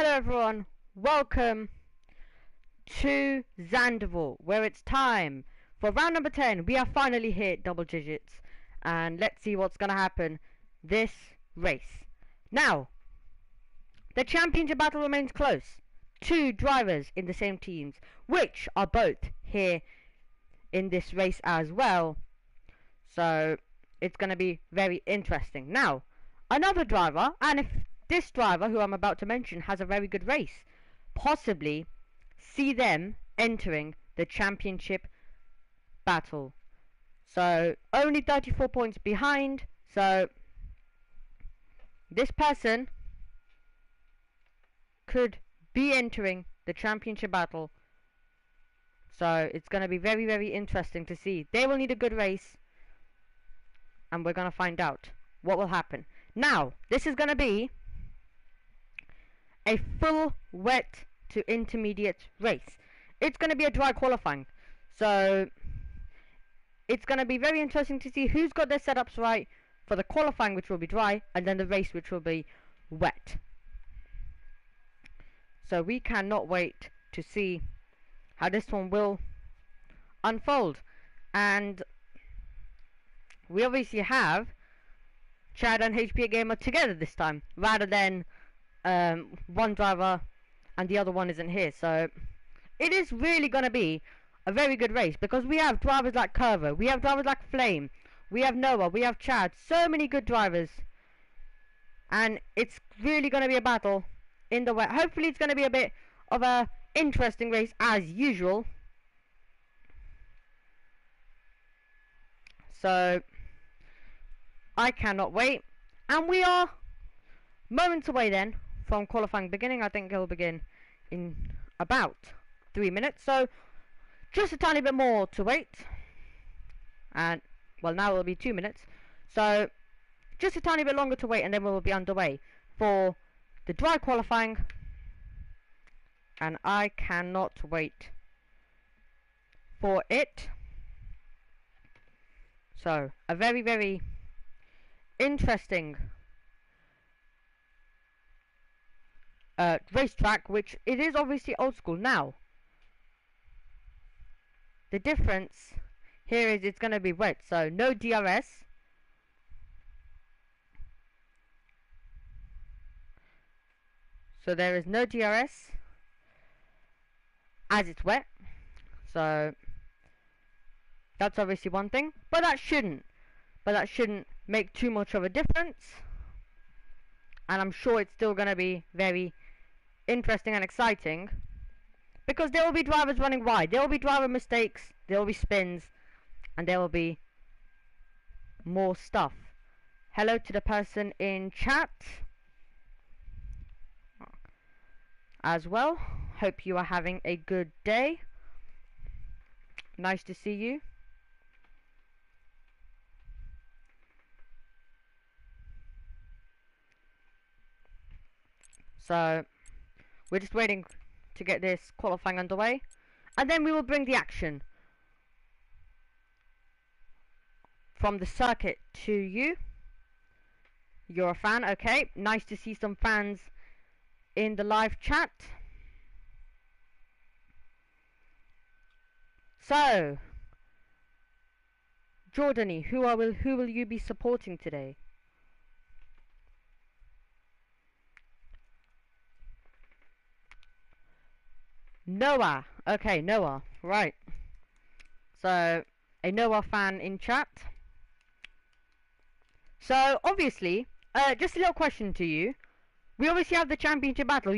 Hello everyone, welcome to Zanderval, where it's time for round number 10. We have finally hit double digits, and let's see what's gonna happen this race. Now, the championship battle remains close. Two drivers in the same teams, which are both here in this race as well. So, it's gonna be very interesting. Now, another driver, and if this driver, who I'm about to mention, has a very good race, possibly see them entering the championship battle. So, only 34 points behind. So, this person could be entering the championship battle. So, it's going to be very, very interesting to see. They will need a good race, and we're going to find out what will happen. Now, this is going to be a full wet to intermediate race. It's going to be a dry qualifying, so it's going to be very interesting to see who's got their setups right for the qualifying, which will be dry, and then the race, which will be wet. So we cannot wait to see how this one will unfold. And we obviously have Chad and HP Gamer together this time, rather than one driver and the other one isn't here. So it is really going to be a very good race, because we have drivers like Curvo, we have drivers like Flame, we have Noah, we have Chad, so many good drivers, and it's really going to be a battle in the wet. Hopefully it's going to be a bit of a interesting race as usual. So I cannot wait, and we are moments away then from qualifying beginning. I think it will begin in about 3 minutes, so just a tiny bit more to wait. And well, now it will be 2 minutes, so just a tiny bit longer to wait, and then we will be underway for the dry qualifying, and I cannot wait for it. So a very, very interesting racetrack, which it is obviously old school. Now, the difference here is it's going to be wet, so no DRS. So there is no DRS as it's wet. So that's obviously one thing, but that shouldn't make too much of a difference. And I'm sure it's still going to be very interesting and exciting, because there will be drivers running wide, there will be driver mistakes, there will be spins, and there will be more stuff. Hello to the person in chat as well. Hope you are having a good day. Nice to see you. So we're just waiting to get this qualifying underway, and then we will bring the action from the circuit to you. You're a fan, okay. Nice to see some fans in the live chat. So, Jordany, who will you be supporting today? Noah. Okay, Noah. Right. So, a Noah fan in chat. So, obviously, just a little question to you. We obviously have the championship battle.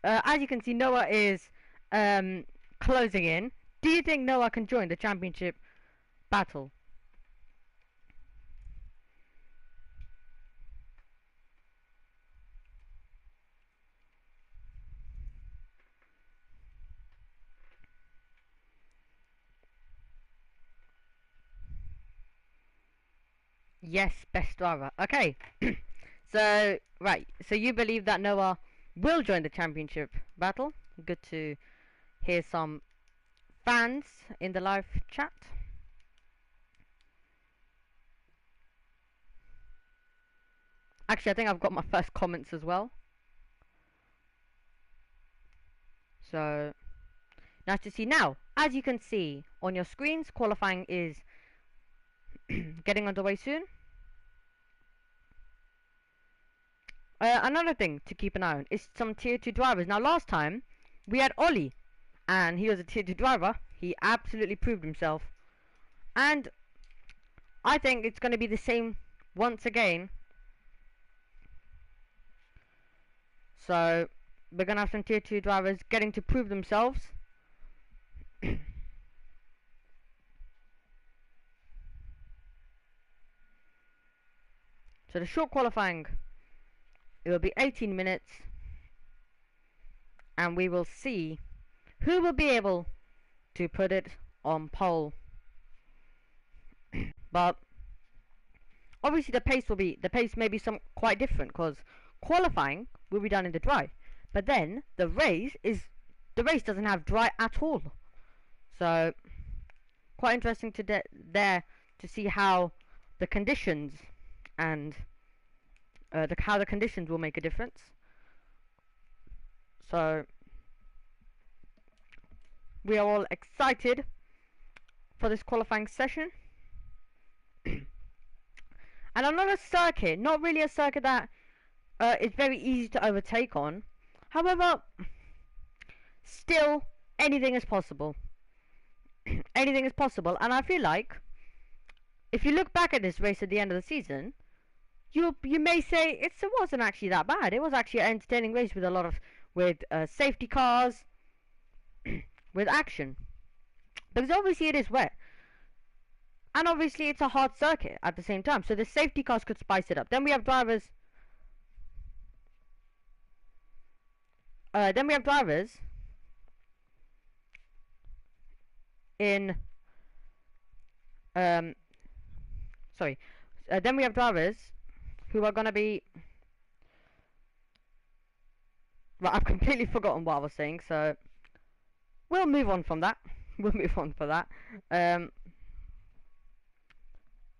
As you can see, Noah is closing in. Do you think Noah can join the championship battle? Yes, best driver. Okay. So, right. So you believe that Noah will join the championship battle. Good to hear some fans in the live chat. Actually, I think I've got my first comments as well. So nice to see. Now, as you can see on your screens, qualifying is getting underway soon. Another thing to keep an eye on is some tier 2 drivers. Now last time we had Ollie, and he was a tier 2 driver. He absolutely proved himself, and I think it's going to be the same once again. So we're going to have some tier 2 drivers getting to prove themselves. So the short qualifying, it will be 18 minutes, and we will see who will be able to put it on pole. But obviously the pace may be some quite different, because qualifying will be done in the dry, but then the race doesn't have dry at all. So quite interesting there to see how the conditions and how the conditions will make a difference. So we are all excited for this qualifying session. And another circuit, not really a circuit that is very easy to overtake on. However, still, anything is possible. Anything is possible, and I feel like if you look back at this race at the end of the season, you may say it wasn't actually that bad. It was actually an entertaining race with a lot of safety cars, with action. Because obviously it is wet, and obviously it's a hard circuit at the same time. So the safety cars could spice it up. Then we have drivers. In sorry. Then we have drivers who are gonna be. Right, I've completely forgotten what I was saying, so we'll move on from that. We'll move on for that.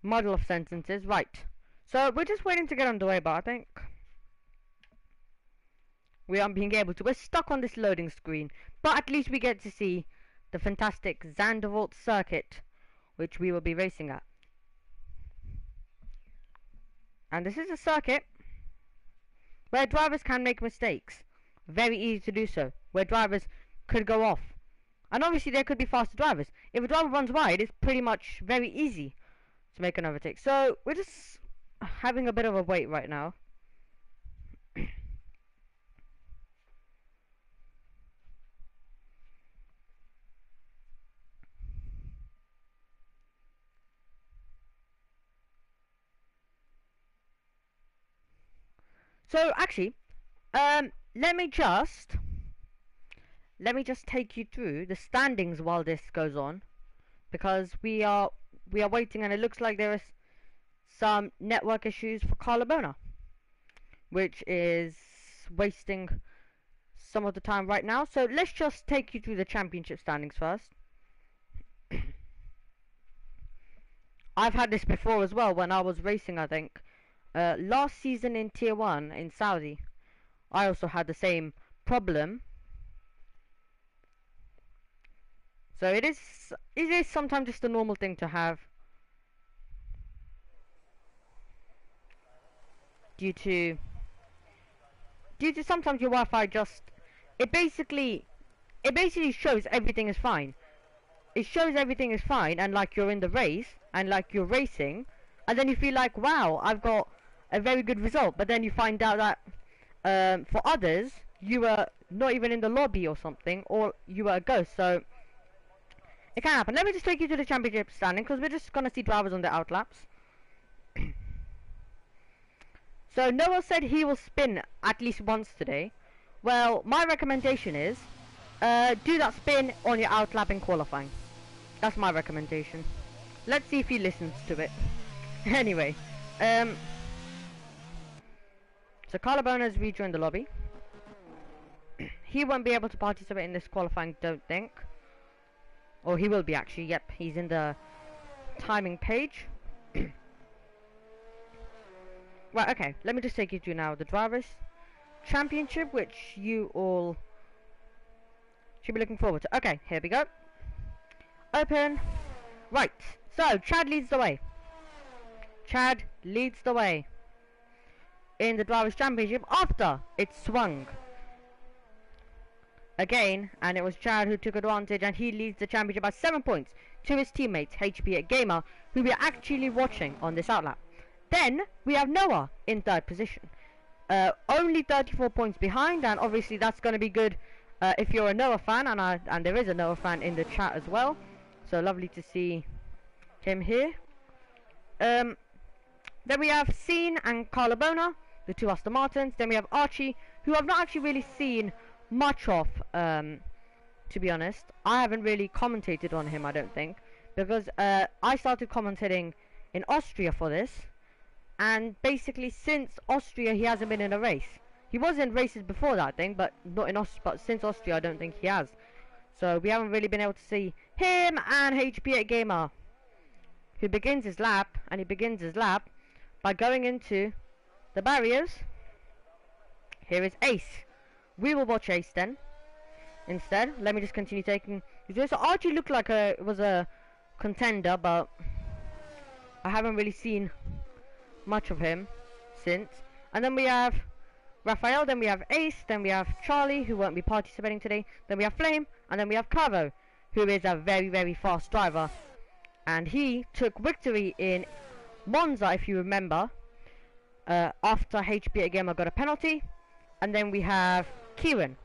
Model of sentences, right. So we're just waiting to get underway, but I think we aren't being able to. We're stuck on this loading screen, but at least we get to see the fantastic Zandvoort circuit, which we will be racing at. And this is a circuit where drivers can make mistakes. Very easy to do so, where drivers could go off. And obviously there could be faster drivers. If a driver runs wide, it's pretty much very easy to make an overtake. So we're just having a bit of a wait right now. So actually, let me just take you through the standings while this goes on, because we are waiting, and it looks like there is some network issues for Carlabona, which is wasting some of the time right now. So let's just take you through the championship standings first. I've had this before as well when I was racing, I think. Last season in Tier 1 in Saudi, I also had the same problem. So it is sometimes just a normal thing to have, due to sometimes your Wi-Fi just it basically shows everything is fine. It shows everything is fine, and like you're in the race, and like you're racing, and then you feel like, wow, I've got a very good result, but then you find out that for others you were not even in the lobby or something, or you were a ghost. So it can happen. Let me just take you to the championship standing, because we're just gonna see drivers on the outlaps. So Noah said he will spin at least once today. Well, my recommendation is do that spin on your outlap in qualifying. That's my recommendation. Let's see if he listens to it. Anyway, so Carlabona has rejoined the lobby. He won't be able to participate in this qualifying, don't think. Or he will be actually, yep, he's in the timing page. Right, okay, let me just take you through now the Drivers' Championship, which you all Should be looking forward to. Okay, here we go. Open. Right. So Chad leads the way. Chad leads the way in the Drivers' Championship after it swung again, and it was Chad who took advantage, and he leads the championship by 7 points to his teammates HP Gamer, who we are actually watching on this outlap. Then we have Noah in third position, only 34 points behind, and obviously that's going to be good if you're a Noah fan, and there is a Noah fan in the chat as well, so lovely to see him here. Then we have Scene and Carla Bona, the two Aston Martins. Then we have Archie, who I've not actually really seen much of, to be honest. I haven't really commentated on him, I don't think, because I started commentating in Austria for this, and basically since Austria he hasn't been in a race. He was in races before that thing, but not in but since Austria I don't think he has. So we haven't really been able to see him and HP Gamer, who begins his lap, and he begins his lap by going into the barriers. Here is Ace. We will watch Ace then instead. Let me just continue taking. So Archie looked like was a contender, but I haven't really seen much of him since. And then we have Raphael, then we have Ace, then we have Charlie, who won't be participating today, then we have Flame, and then we have Cavo, who is a very, very fast driver, and he took victory in Monza, if you remember, after HP Gamer got a penalty. And then we have Kieran,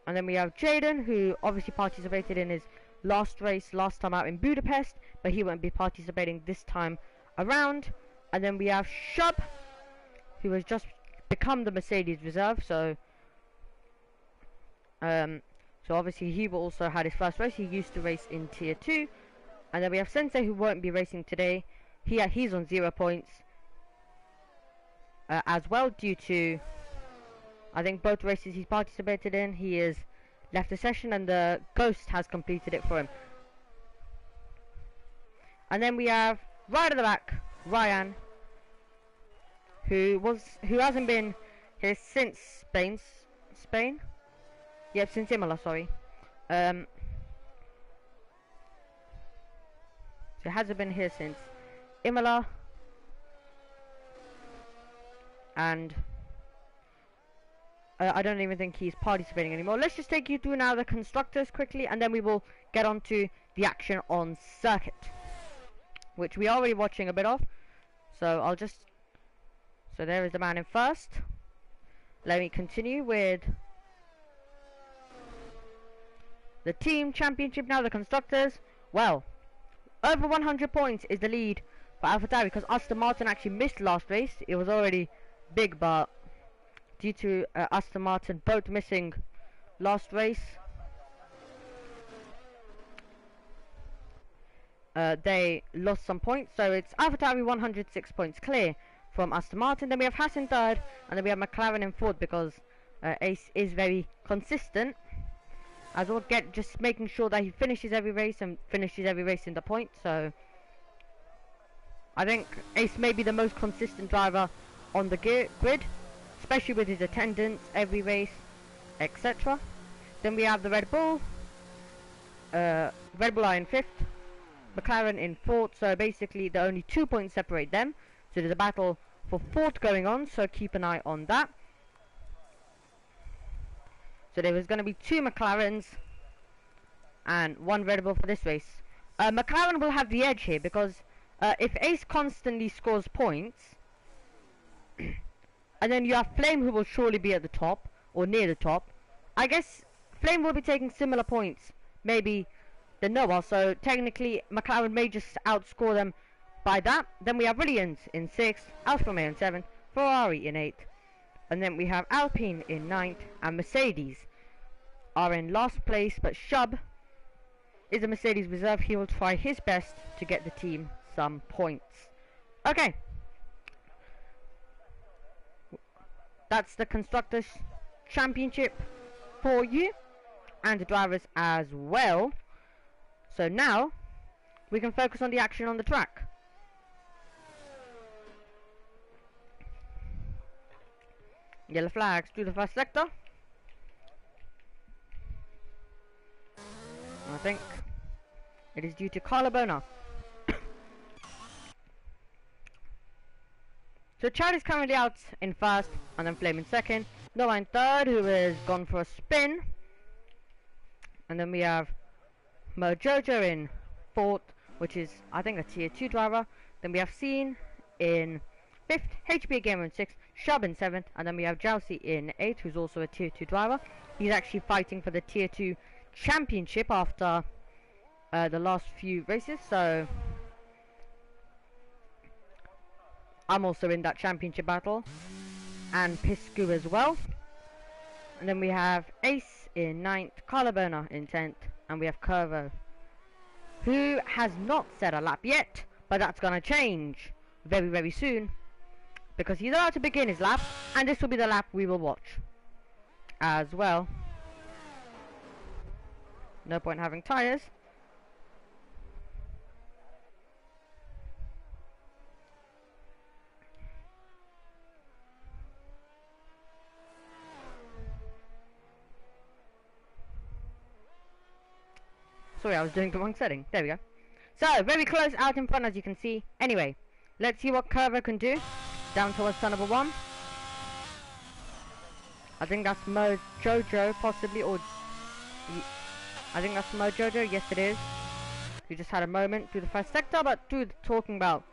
and then we have Jaden, who obviously participated in his last race last time out in Budapest, but he won't be participating this time around. And then we have Shub, who has just become the Mercedes reserve, so obviously he will also had his first race. He used to race in tier 2. And then we have Sensei, who won't be racing today. He's on 0 points as well, due to, I think, both races he's participated in, he has left the session, and the Ghost has completed it for him. And then we have right at the back Ryan, who hasn't been here since Spain. Yep, since Imola, sorry. So he hasn't been here since Imola, and I don't even think he's participating anymore. Let's just take you through now the constructors quickly, and then we will get on to the action on circuit, which we are already watching a bit of. So so there is the man in first. Let me continue with the team championship now, the constructors. Well, over 100 points is the lead for AlphaTauri, because Aston Martin actually missed last race. It was already big, but due to Aston Martin both missing last race, they lost some points. So it's AlphaTauri 106 points clear from Aston Martin. Then we have Haas in third, and then we have McLaren in fourth, because Ace is very consistent as well, just making sure that he finishes every race and finishes every race in the point. So I think Ace may be the most consistent driver on the grid, especially with his attendance every race, etc. Then we have the Red Bull. Red Bull are in fifth, McLaren in fourth, so basically the only 2 points separate them. So there's a battle for fourth going on, so keep an eye on that. So there was going to be 2 McLarens and 1 Red Bull for this race. McLaren will have the edge here, because if Ace constantly scores points, and then you have Flame, who will surely be at the top, or near the top, I guess Flame will be taking similar points, maybe, than Noah, so technically McLaren may just outscore them by that. Then we have Williams in 6th, Alfa Romeo in 7th, Ferrari in 8th, and then we have Alpine in 9th, and Mercedes are in last place, but Shub is a Mercedes reserve. He will try his best to get the team some points. Okay, that's the Constructors' Championship for you, and the drivers as well. So now we can focus on the action on the track. Yellow flags through the first sector. think. It is due to Carlabona. So Chad is currently out in first, and then Flame in second. Noah in third, who has gone for a spin. And then we have Mojojo in fourth, which is, I think, a tier 2 driver. Then we have Scene in fifth, HP Gamer in sixth, Shub in seventh, and then we have Jousey in eighth, who's also a tier 2 driver. He's actually fighting for the tier 2 championship after the last few races, so I'm also in that championship battle, and Piscu as well. And then we have Ace in ninth, Carlabona in 10th, and we have Curvo, who has not set a lap yet, but that's gonna change very, very soon, because he's about to begin his lap, and this will be the lap we will watch as well. No point having tyres. Sorry, I was doing the wrong setting. There we go. So, very close out in front, as you can see. Anyway, let's see what Curvo can do. Down towards turn number 1. I think that's Mojojo, possibly, or... I think that's Mojojo, yes it is. We just had a moment through the first sector, but talking about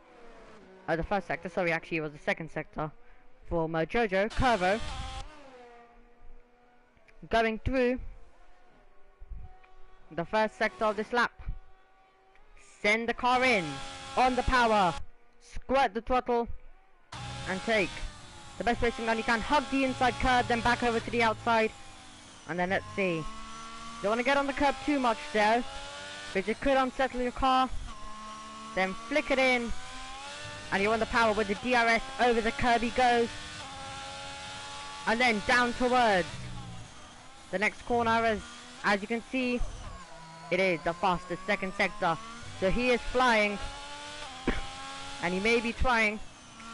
the first sector, sorry, actually it was the second sector for Mojojo. Curvo going through the first sector of this lap. Send the car in on the power, squirt the throttle, and take the best racing gun you can. Hug the inside curb, then back over to the outside, and then let's see. Don't want to get on the curb too much though, because it could unsettle your car. Then flick it in, and you're on the power with the DRS. Over the curb he goes, and then down towards the next corner. As you can see, it is the fastest second sector, so he is flying, and he may be trying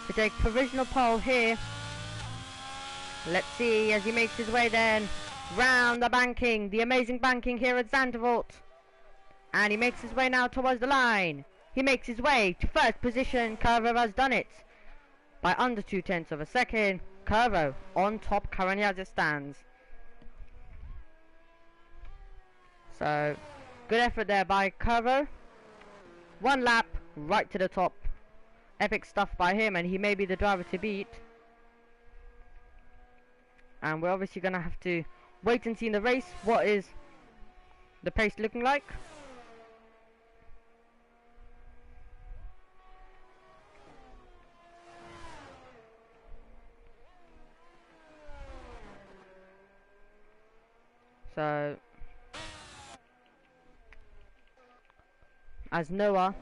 to take provisional pole here. Let's see as he makes his way then round the banking, the amazing banking here at Zandvoort, and he makes his way now towards the line. He makes his way to first position. Curvo has done it by under 0.2 of a second. Curvo on top currently as it stands. So good effort there by Curvo. One lap right to the top. Epic stuff by him, and he may be the driver to beat. And we're obviously going to have to wait and see in the race what is the pace looking like. So as Noah,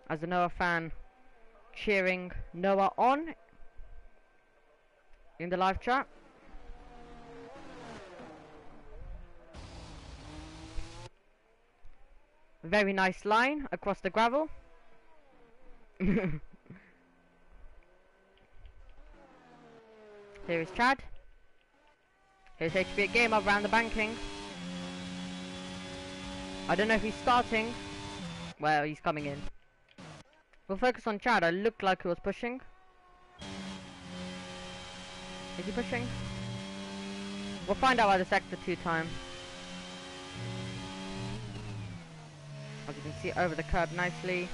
as a Noah fan, cheering Noah on in the live chat. Very nice line across the gravel. Here is Chad. Here's HP Gamer around the banking. I don't know if he's starting. Well, he's coming in. We'll focus on Chad. It looked like he was pushing. Is he pushing? We'll find out by the sector 2 time. As you can see, over the curb nicely.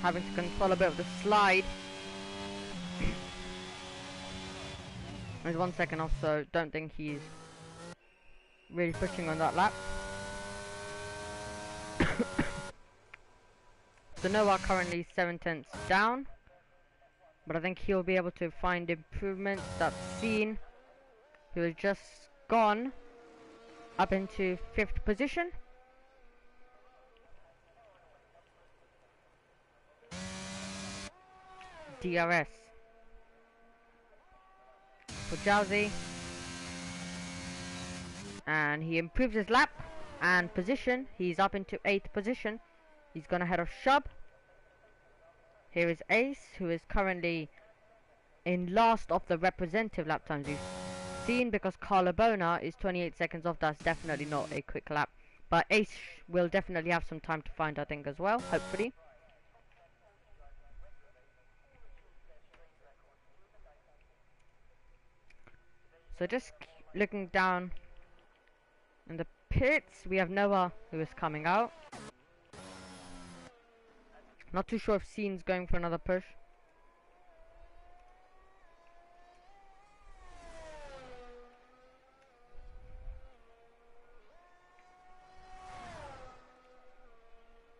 Having to control a bit of the slide. There's 1 second off, so don't think he's really pushing on that lap. So Noah currently 0.7 down, but I think he'll be able to find improvements. That's Scene, who has just gone up into 5th position. DRS for Jousey, and he improves his lap and position. He's up into 8th position. He's gonna head off Shub. Here is Ace, who is currently in last of the representative lap times we've seen, because Carlabona is 28 seconds off. That's definitely not a quick lap. But Ace will definitely have some time to find, I think, as well, hopefully. So just looking down in the pits, we have Noah, who is coming out. Not too sure if Scene's going for another push.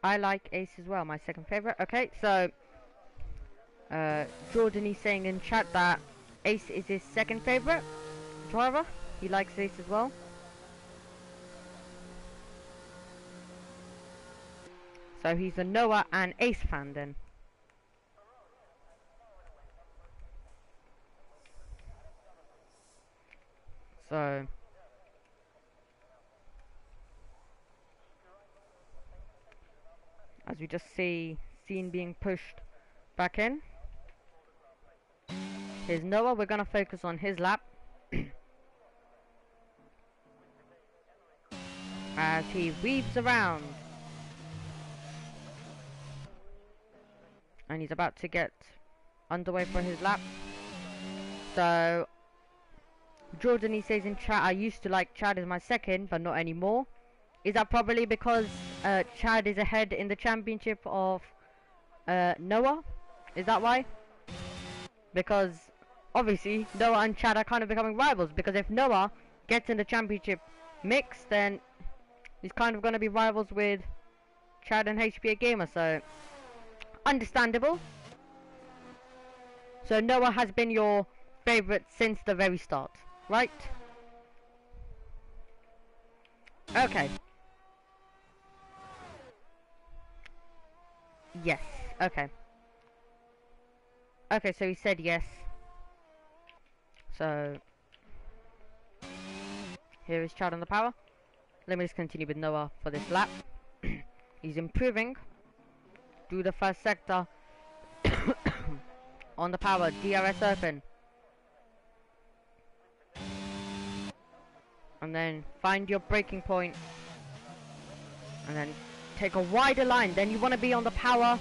I like Ace as well, my second favourite. Okay, so Jordan is saying in chat that Ace is his second favourite driver. He likes Ace as well. So he's a Noah and Ace fan then. So as we just see Scene being pushed back in. Here's Noah. We're gonna focus on his lap. As he weaves around. And he's about to get underway for his lap. So Jordan, he says in chat, I used to like Chad as my second, but not anymore. Is that probably because Chad is ahead in the championship of Noah? Is that why? Because obviously Noah and Chad are kind of becoming rivals, because if Noah gets in the championship mix, then he's kind of going to be rivals with Chad and HPA Gamer, so understandable. So Noah has been your favourite since the very start, right? Okay. Yes, okay. Okay, so he said yes. So here is Chad on the power. Let me just continue with Noah for this lap. He's improving. Do the first sector on the power, DRS open. And then find your braking point. And then take a wider line. Then you want to be on the power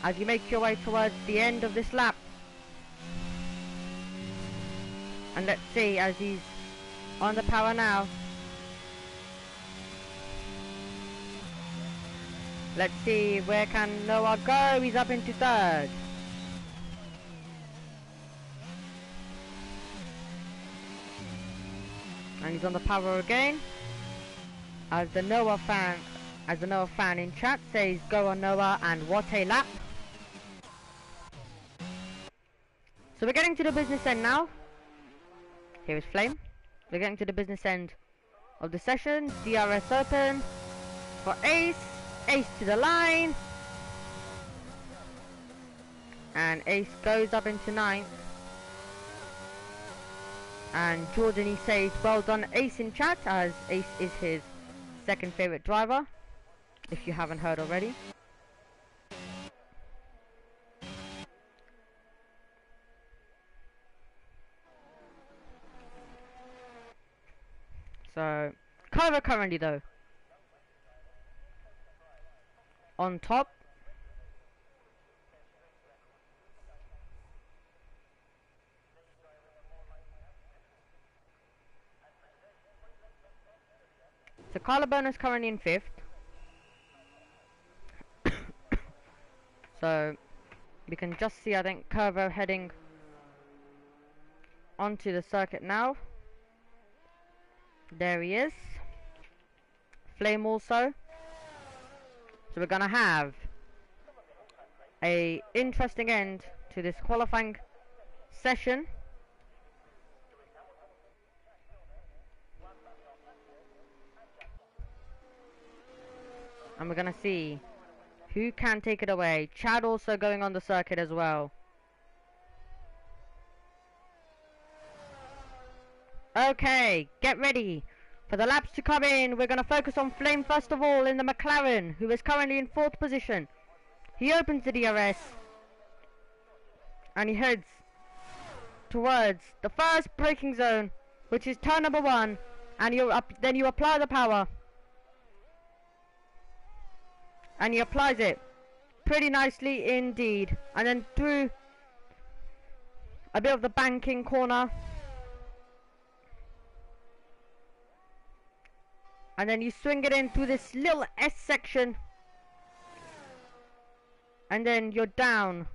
as you make your way towards the end of this lap. And let's see, as he's on the power now. Let's see, where can Noah go? He's up into third. And he's on the power again. As the Noah fan in chat says, go on Noah, and what a lap. So we're getting to the business end now. Here is Flame. We're getting to the business end of the session. DRS open for Ace. Ace to the line. And Ace goes up into 9th. And Jordan, he says, well done Ace in chat, as Ace is his second favourite driver, if you haven't heard already. So, Carver currently though on top. So Carla is currently in 5th. So we can just see, I think, Curvo heading onto the circuit now. There he is. Flame also. So we're gonna have a interesting end to this qualifying session. And we're gonna see who can take it away. Chad also going on the circuit as well. Okay, get ready for the laps to come in. We're going to focus on Flame first of all in the McLaren, who is currently in 4th position. He opens the DRS and he heads towards the first braking zone, which is turn number 1, and then you apply the power, and he applies it pretty nicely indeed, and then through a bit of the banking corner, and then you swing it in through this little S section, and then you're down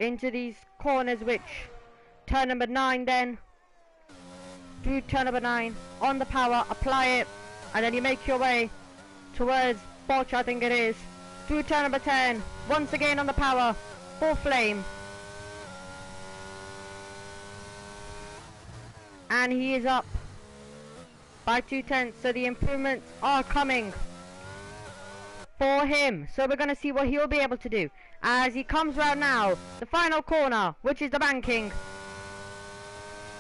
into these corners, which turn number 9, then through turn number 9 on the power, apply it, and then you make your way towards Botch, I think it is, through turn number 10, once again on the power, full flame, and he is up by 2/10, so the improvements are coming for him. So we're going to see what he'll be able to do as he comes round now the final corner, which is the banking,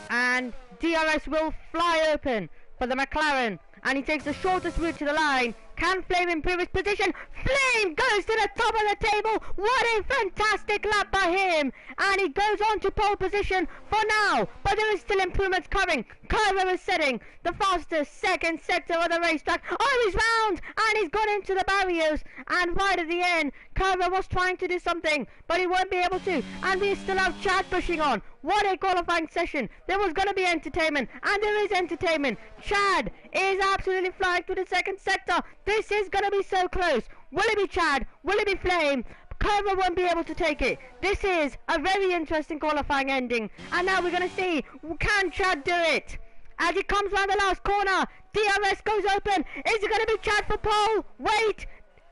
and DRS will fly open for the McLaren, and he takes the shortest route to the line. Can Flame improve his position? Flame goes to the top of the table. What a fantastic lap by him, and he goes on to pole position for now, but there is still improvements coming. Kyra is setting the fastest second sector of the racetrack. Oh, he's round, and he's gone into the barriers, and right at the end Kyra was trying to do something, but he won't be able to, and we still have Chad pushing on. What a qualifying session. There was going to be entertainment, and there is entertainment. Chad is absolutely flying through the second sector. This is going to be so close. Will it be Chad? Will it be Flame? Kyra won't be able to take it. This is a very interesting qualifying ending, and now we're going to see, can Chad do it? As he comes around the last corner, DRS goes open. Is it going to be Chad for pole? Wait,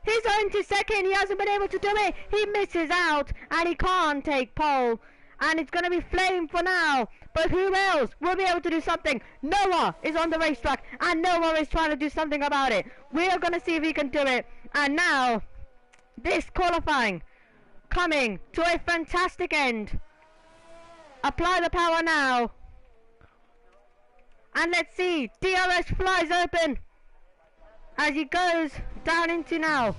he's on to second. He hasn't been able to do it. He misses out, and he can't take pole, and it's going to be Flame for now. But who else will be able to do something? Noah is on the racetrack, and Noah is trying to do something about it. We are going to see if he can do it. And now, this qualifying coming to a fantastic end. Apply the power now. And let's see, DRS flies open as he goes down into now.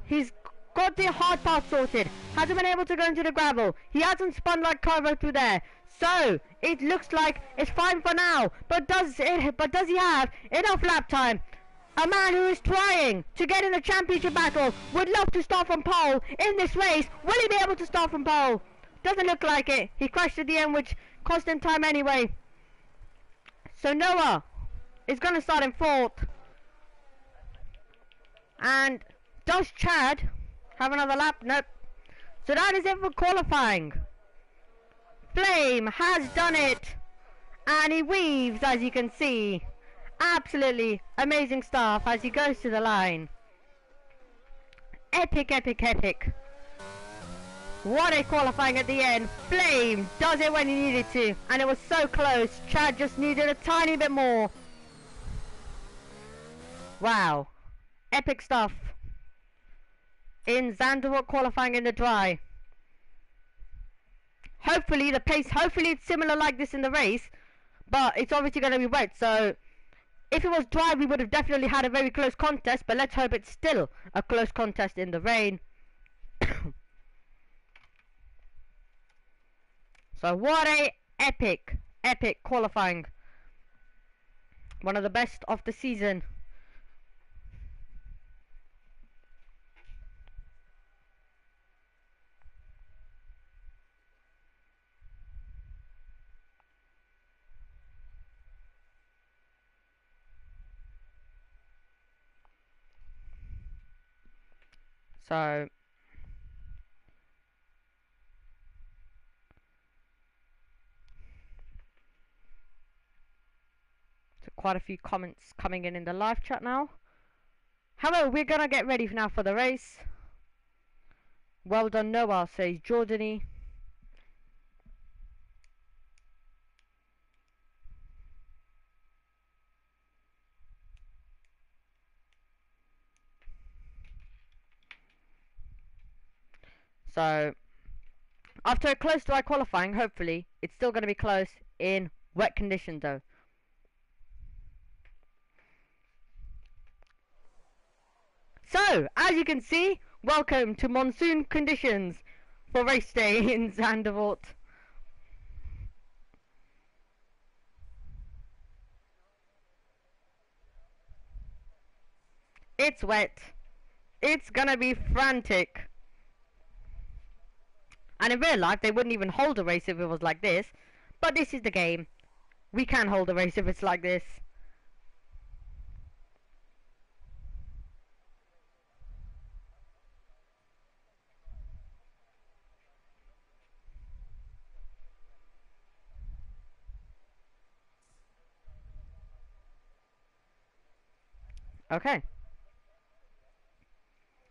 He's got the hard part sorted. Hasn't been able to go into the gravel. He hasn't spun like Carver through there. So it looks like it's fine for now. But does he have enough lap time? A man who is trying to get in the championship battle would love to start from pole in this race. Will he be able to start from pole? Doesn't look like it. He crashed at the end, which cost him time anyway. So Noah is going to start in 4th. And does Chad have another lap? Nope. So that is it for qualifying. Flame has done it, and he weaves, as you can see. Absolutely amazing stuff as he goes to the line. Epic, epic, epic. What a qualifying at the end. Flame does it when he needed to, and it was so close. Chad just needed a tiny bit more. Wow. Epic stuff in Zandvoort qualifying in the dry. Hopefully the pace, hopefully it's similar like this in the race, but it's obviously going to be wet, so if it was dry we would have definitely had a very close contest, but let's hope it's still a close contest in the rain. So what a epic, epic qualifying. One of the best of the season. So quite a few comments coming in the live chat now. Hello, we're gonna get ready now for the race. Well done Noah, says Jordany. So after a close dry qualifying, hopefully it's still going to be close in wet conditions though. So as you can see, welcome to monsoon conditions for race day in Zandvoort. It's wet. It's gonna be frantic. And in real life, they wouldn't even hold a race if it was like this. But this is the game. We can hold a race if it's like this. Okay.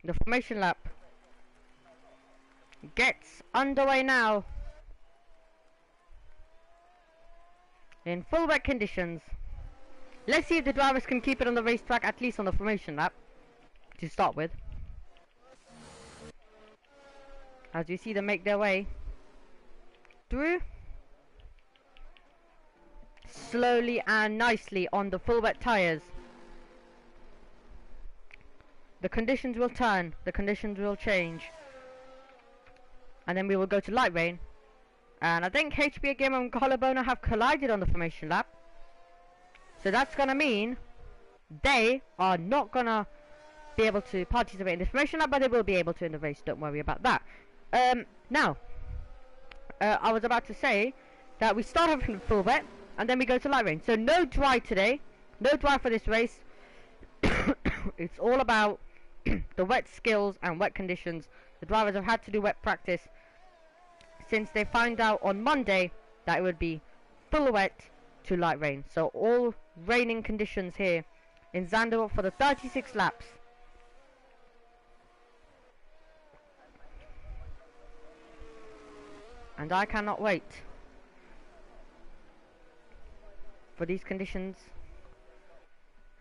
The formation lap gets underway now. In full wet conditions. Let's see if the drivers can keep it on the racetrack, at least on the formation lap, to start with. As you see them make their way through. Slowly and nicely on the full wet tyres. The conditions will turn, the conditions will change. And then we will go to light rain. And I think HPA Gamer and Collarbona have collided on the formation lap. So that's going to mean they are not going to be able to participate in the formation lap, but they will be able to in the race. Don't worry about that. Now, I was about to say that we start off in full wet, and then we go to light rain. So no dry today. No dry for this race. It's all about the wet skills and wet conditions. The drivers have had to do wet practice since they found out on Monday that it would be full wet to light rain. So all raining conditions here in Zandvoort for the 36 laps. And I cannot wait for these conditions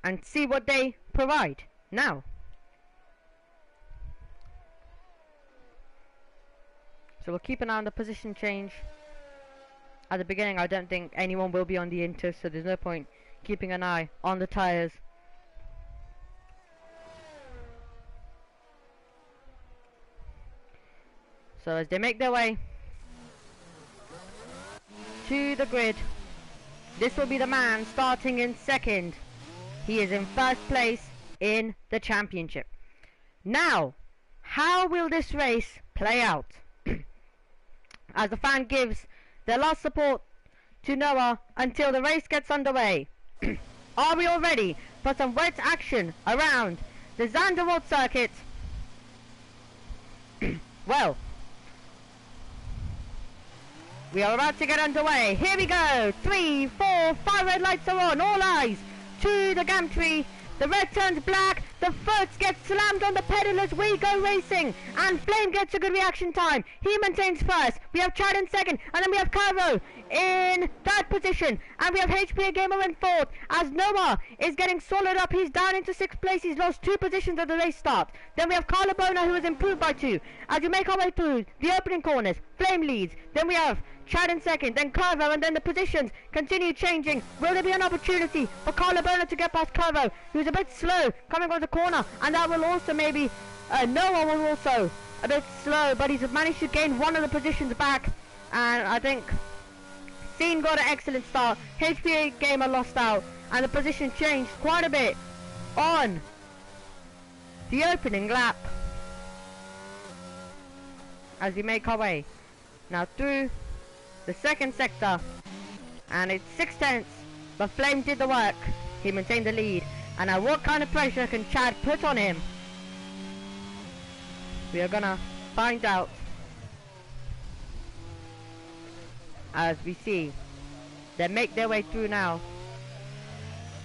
and see what they provide now. So we'll keep an eye on the position change. At the beginning, I don't think anyone will be on the inter, so there's no point keeping an eye on the tyres. So as they make their way to the grid, this will be the man starting in second. He is in first place in the championship. Now, how will this race play out? As the fan gives their last support to Noah until the race gets underway. Are we all ready for some wet action around the Zandvoort circuit? Well, we are about to get underway. Here we go. 3, 4, 5 red lights are on. All eyes to the gantry. The red turns black. The foot gets slammed on the pedal as we go racing. And Flame gets a good reaction time. He maintains first. We have Chad in second. And then we have Carvo in third position. And we have HPA Gamer in fourth. As Noah is getting swallowed up. He's down into sixth place. He's lost 2 positions at the race start. Then we have Carlo Bona, who has improved by 2. As we make our way through the opening corners, Flame leads. Then we have Chad in second, then Carvo, and then the positions continue changing. Will there be an opportunity for Carlo Bona to get past Carvo, who's a bit slow coming on the corner, and that will also maybe Noah will also a bit slow, but he's managed to gain one of the positions back. And I think Scene got an excellent start. HPA Gamer lost out, and the position changed quite a bit on the opening lap as we make our way now through the second sector, and it's 6/10, but Flame did the work. He maintained the lead. And now what kind of pressure can Chad put on him? We are gonna find out as we see them make their way through now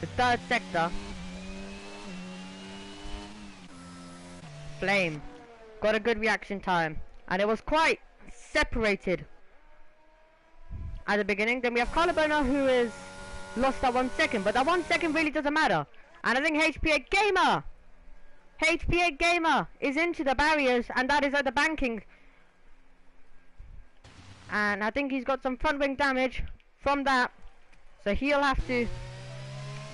the third sector. Flame got a good reaction time, and it was quite separated at the beginning. Then we have Carlabona, who has lost that 1 second, but that 1 second really doesn't matter. And I think HPA Gamer is into the barriers, and that is at the banking. And I think he's got some front wing damage from that, so he'll have to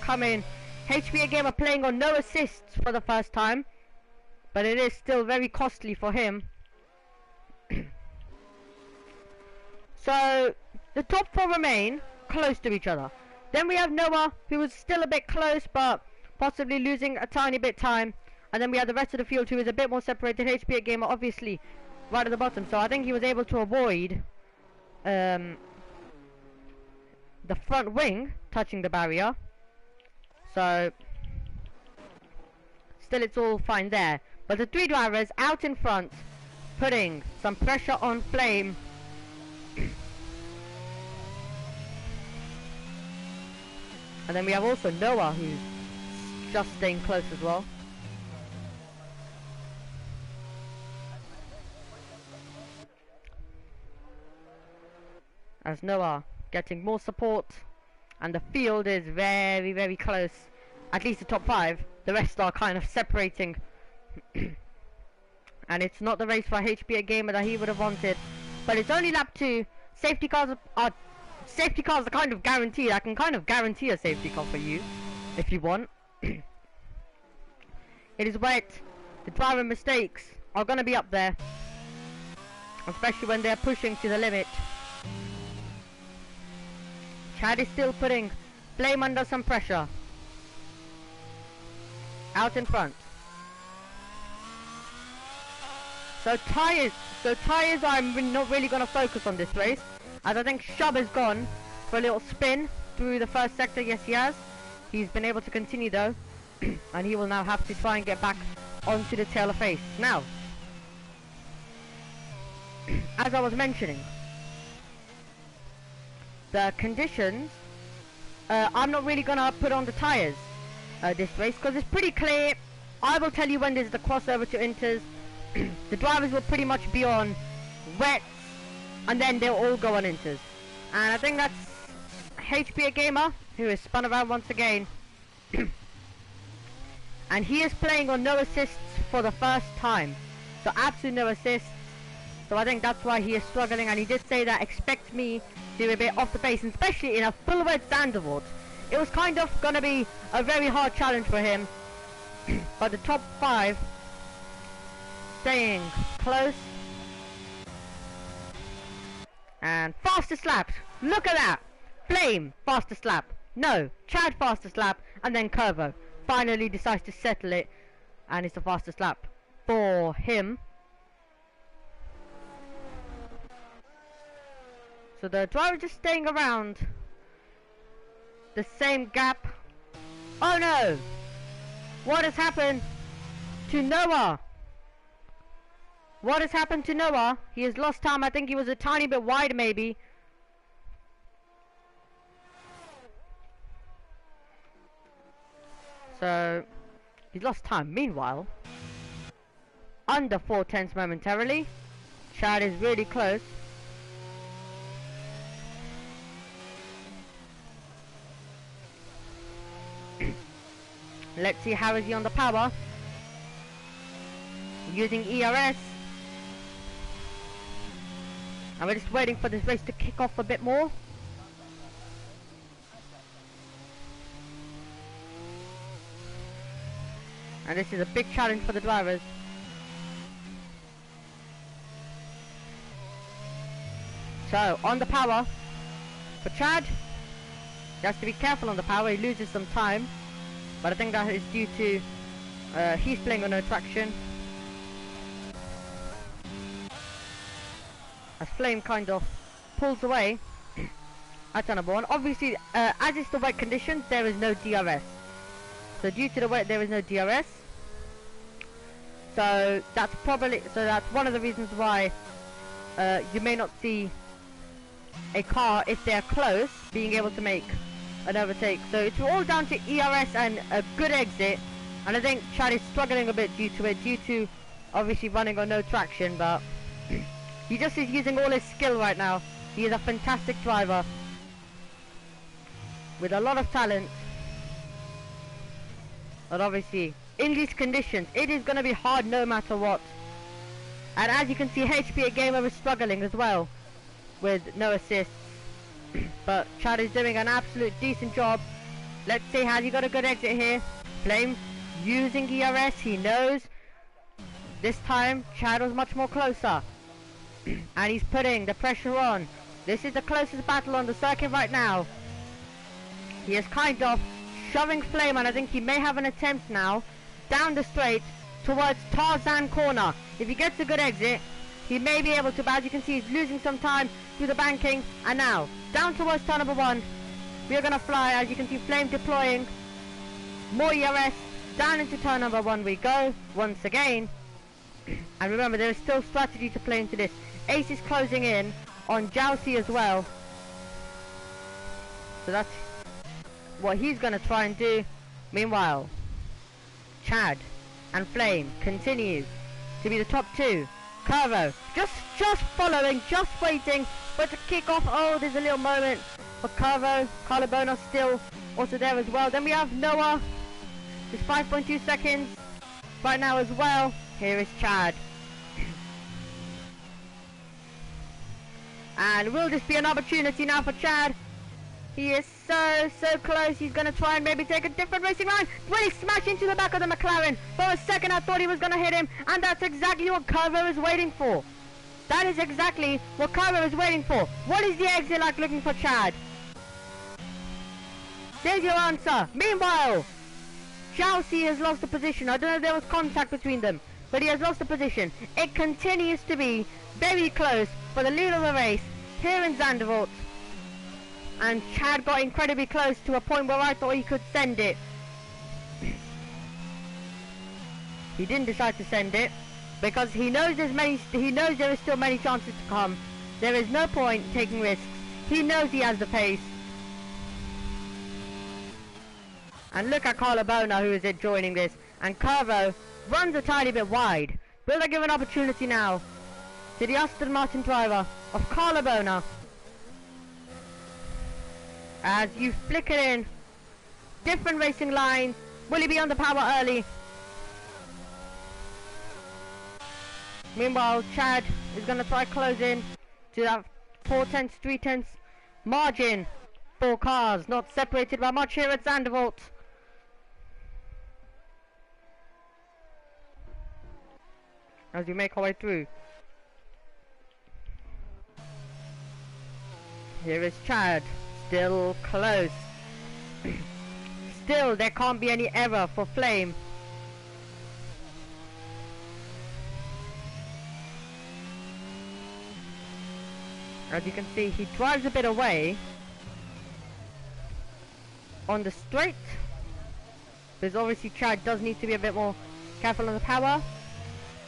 come in. HPA Gamer playing on no assists for the first time, but it is still very costly for him. So the top 4 remain close to each other. Then we have Noah, who is still a bit close, but possibly losing a tiny bit time. and then we have the rest of the field who is a bit more separated. HPA Gamer obviously right at the bottom, so I think he was able to avoid the front wing touching the barrier. So still it's all fine there, but the three drivers out in front putting some pressure on Flame. And then we have also Noah, who's just staying close as well. As Noah getting more support, and the field is very, very close. At least the top 5. The rest are kind of separating. And it's not the race for HPA Gamer that he would have wanted. But it's only lap 2. Safety cars are kind of guaranteed. I can kind of guarantee a safety car for you if you want. It is wet. The driver mistakes are going to be up there, especially when they're pushing to the limit. Chad is still putting Flame under some pressure. Out in front. So tyres I'm not really going to focus on this race, as I think Shub has gone for a little spin through the first sector. Yes, he has. He's been able to continue though, and he will now have to try and get back onto the tail of face. Now, as I was mentioning, the conditions, I'm not really going to put on the tyres this race, because it's pretty clear. I will tell you when there's the crossover to inters. The drivers will pretty much be on wets, and then they'll all go on inters. And I think that's HPA Gamer, who is spun around once again. And he is playing on no assists for the first time. So absolute no assists. So I think that's why he is struggling, and he did say that expect me to be a bit off the pace, and especially in a full wet Zandvoort. It was kind of going to be a very hard challenge for him. But the top 5 staying close. And fastest lap. Look at that. Flame, fastest lap. No, Chad, fastest lap. And then Curvo finally decides to settle it. And it's the fastest lap for him. So the driver just staying around the same gap. Oh no! What has happened to Noah? What has happened to Noah? He has lost time. I think he was a tiny bit wide maybe. So he's lost time. Meanwhile, under 4/10 momentarily. Chad is really close. Let's see how is he on the power. Using ERS. And we're just waiting for this race to kick off a bit more. And this is a big challenge for the drivers. So, on the power for Chad. He has to be careful on the power, he loses some time. But I think that is due to he's playing on no traction. As Flame kind of pulls away at turn number 1. Obviously, as it's the wet conditions, there is no DRS. So due to the wet, there is no DRS. So that's one of the reasons why you may not see a car, if they're close, being able to make an overtake. So it's all down to ERS and a good exit. And I think Chad is struggling a bit due to obviously running on no traction, but he just is using all his skill right now. He is a fantastic driver with a lot of talent. But obviously, in these conditions, it is going to be hard no matter what. And as you can see, HPA Gamer is struggling as well with no assists. But Chad is doing an absolute decent job. Let's see, has he got a good exit here? Flame using ERS, he knows. This time, Chad was much more closer. And he's putting the pressure on. This is the closest battle on the circuit right now. He is kind of shoving Flame, and I think he may have an attempt now down the straight towards Tarzan corner. If he gets a good exit, he may be able to, but as you can see, he's losing some time through the banking. And now, down towards turn number 1. We are going to fly, as you can see, Flame deploying. More ERS, down into turn number 1 we go, once again. And remember, there is still strategy to play into this. Ace is closing in on Jousey as well. So that's what he's going to try and do. Meanwhile, Chad and Flame continue to be the top 2. Curvo just following, just waiting for it to kick off. Oh, there's a little moment for Curvo. Carlabona still also there as well. Then we have Noah. Just 5.2 seconds right now as well. Here is Chad. And will this be an opportunity now for Chad? He is so close. He's going to try and maybe take a different racing line. Really smash into the back of the McLaren. For a second I thought he was going to hit him. And that's exactly what Curvo is waiting for. That is exactly what Curvo is waiting for. What is the exit like looking for Chad? There's your answer. Meanwhile, Jousey has lost the position. I don't know if there was contact between them, but he has lost the position. It continues to be very close for the lead of the race here in Zandvoort. And Chad got incredibly close to a point where I thought he could send it. He didn't decide to send it because he knows there is still many chances to come. There is no point taking risks. He knows he has the pace. And look at Carlabona, who is joining this. And Curvo runs a tiny bit wide. Will they give an opportunity now to the Aston Martin driver of Carlabona? As you flicker in different racing lines. Will he be on the power early? Meanwhile, Chad is going to try close in to that 4/10, 3/10 margin. 4 cars, not separated by much here at Zandvoort. As we make our way through. Here is Chad. Still close. Still, there can't be any error for Flame. As you can see, he drives a bit away on the straight. Because obviously Chad does need to be a bit more careful on the power.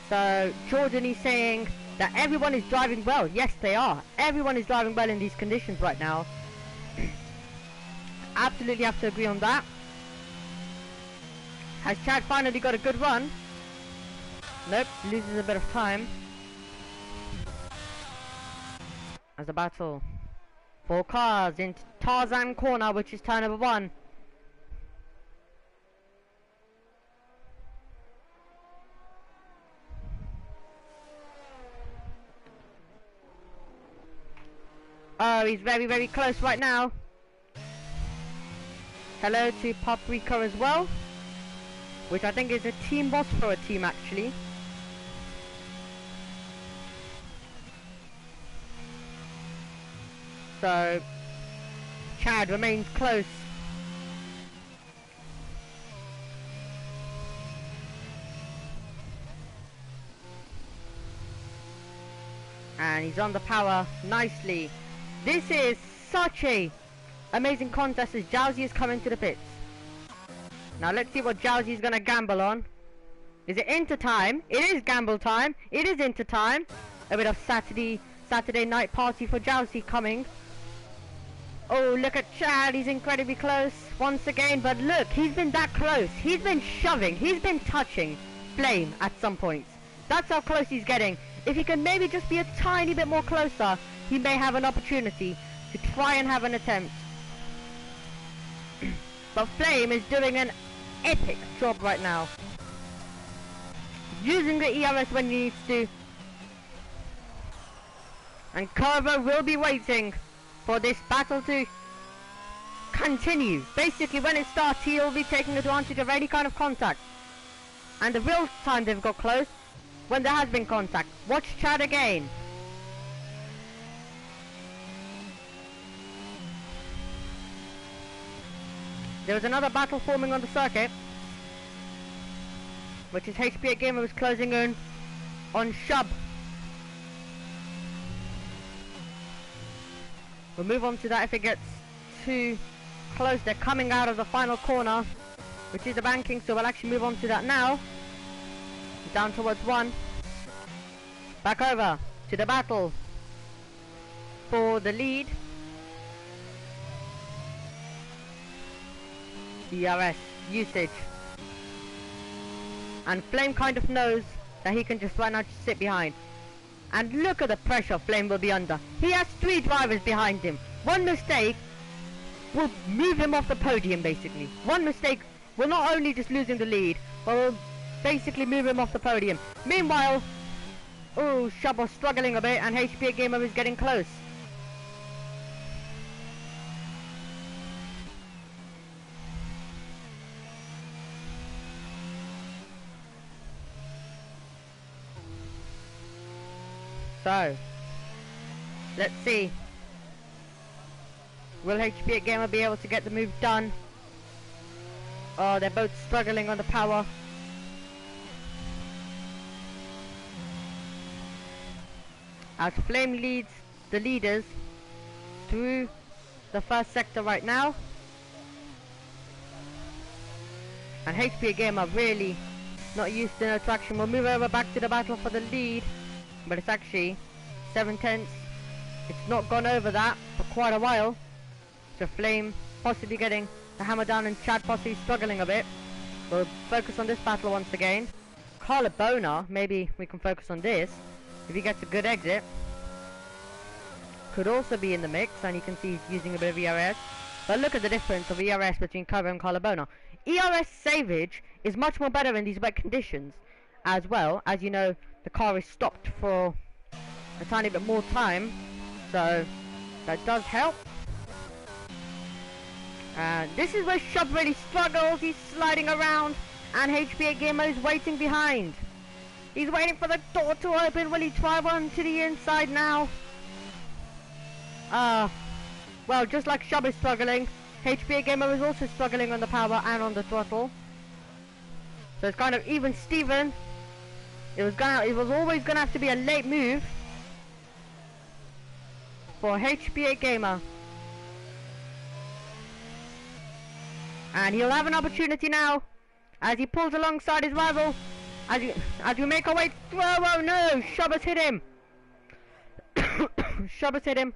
So Jordan is saying that everyone is driving well. Yes, they are. Everyone is driving well in these conditions right now. Absolutely have to agree on that. Has Chad finally got a good run? Nope, loses a bit of time. As a battle. 4 cars into Tarzan corner, which is turn number 1. Oh, he's very close right now. Hello to Paprika as well, which I think is a team boss for a team actually. So Chad remains close. And he's on the power nicely. This is such a amazing contest as Jousey is coming to the pits. Now let's see what Jousey is going to gamble on. Is it into time? It is gamble time. It is into time. A bit of Saturday night party for Jousey coming. Oh, look at Chad. He's incredibly close once again. But look, he's been that close. He's been shoving. He's been touching Flame at some points. That's how close he's getting. If he can maybe just be a tiny bit more closer, he may have an opportunity to try and have an attempt. But Flame is doing an epic job right now. Using the ERS when he needs to. And Curvo will be waiting for this battle to continue. Basically, when it starts, he'll be taking advantage of any kind of contact. And the real time they've got close, when there has been contact. Watch Chad again. There was another battle forming on the circuit. which is HPA Gamer is closing in on Shub. We'll move on to that if it gets too close. They're coming out of the final corner, which is the banking, so we'll actually move on to that now. Down towards 1. Back over to the battle for the lead. ERS usage. And Flame kind of knows that he can just right now just sit behind. And look at the pressure Flame will be under. He has 3 drivers behind him. One mistake will move him off the podium basically. One mistake will not only just lose him the lead, but will basically move him off the podium. Meanwhile, oh, Shub was struggling a bit and HPA Gamer is getting close. So, let's see. Will HPA Gamer be able to get the move done? Oh, they're both struggling on the power. As Flame leads the leaders through the first sector right now. And HPA Gamer really not used to no traction. We'll move over back to the battle for the lead. But it's actually 7/10. It's not gone over that for quite a while. So Flame possibly getting the hammer down and Chad possibly struggling a bit. We'll focus on this battle once again. Carlabona, maybe we can focus on this. If he gets a good exit. Could also be in the mix, and you can see he's using a bit of ERS. But look at the difference of ERS between Cover and Carlabona. ERS savage is much more better in these wet conditions. As well, as you know, the car is stopped for a tiny bit more time, so that does help. And this is where Shub really struggles. He's sliding around, and HPA Gamer is waiting behind. He's waiting for the door to open. Will he try one to the inside now? Well, just like Shub is struggling, HPA Gamer is also struggling on the power and on the throttle. So it's kind of even Steven. It was always gonna have to be a late move for HPA Gamer. And he'll have an opportunity now as he pulls alongside his rival. As we make our way through. Oh no! Shub has hit him. Shub has hit him.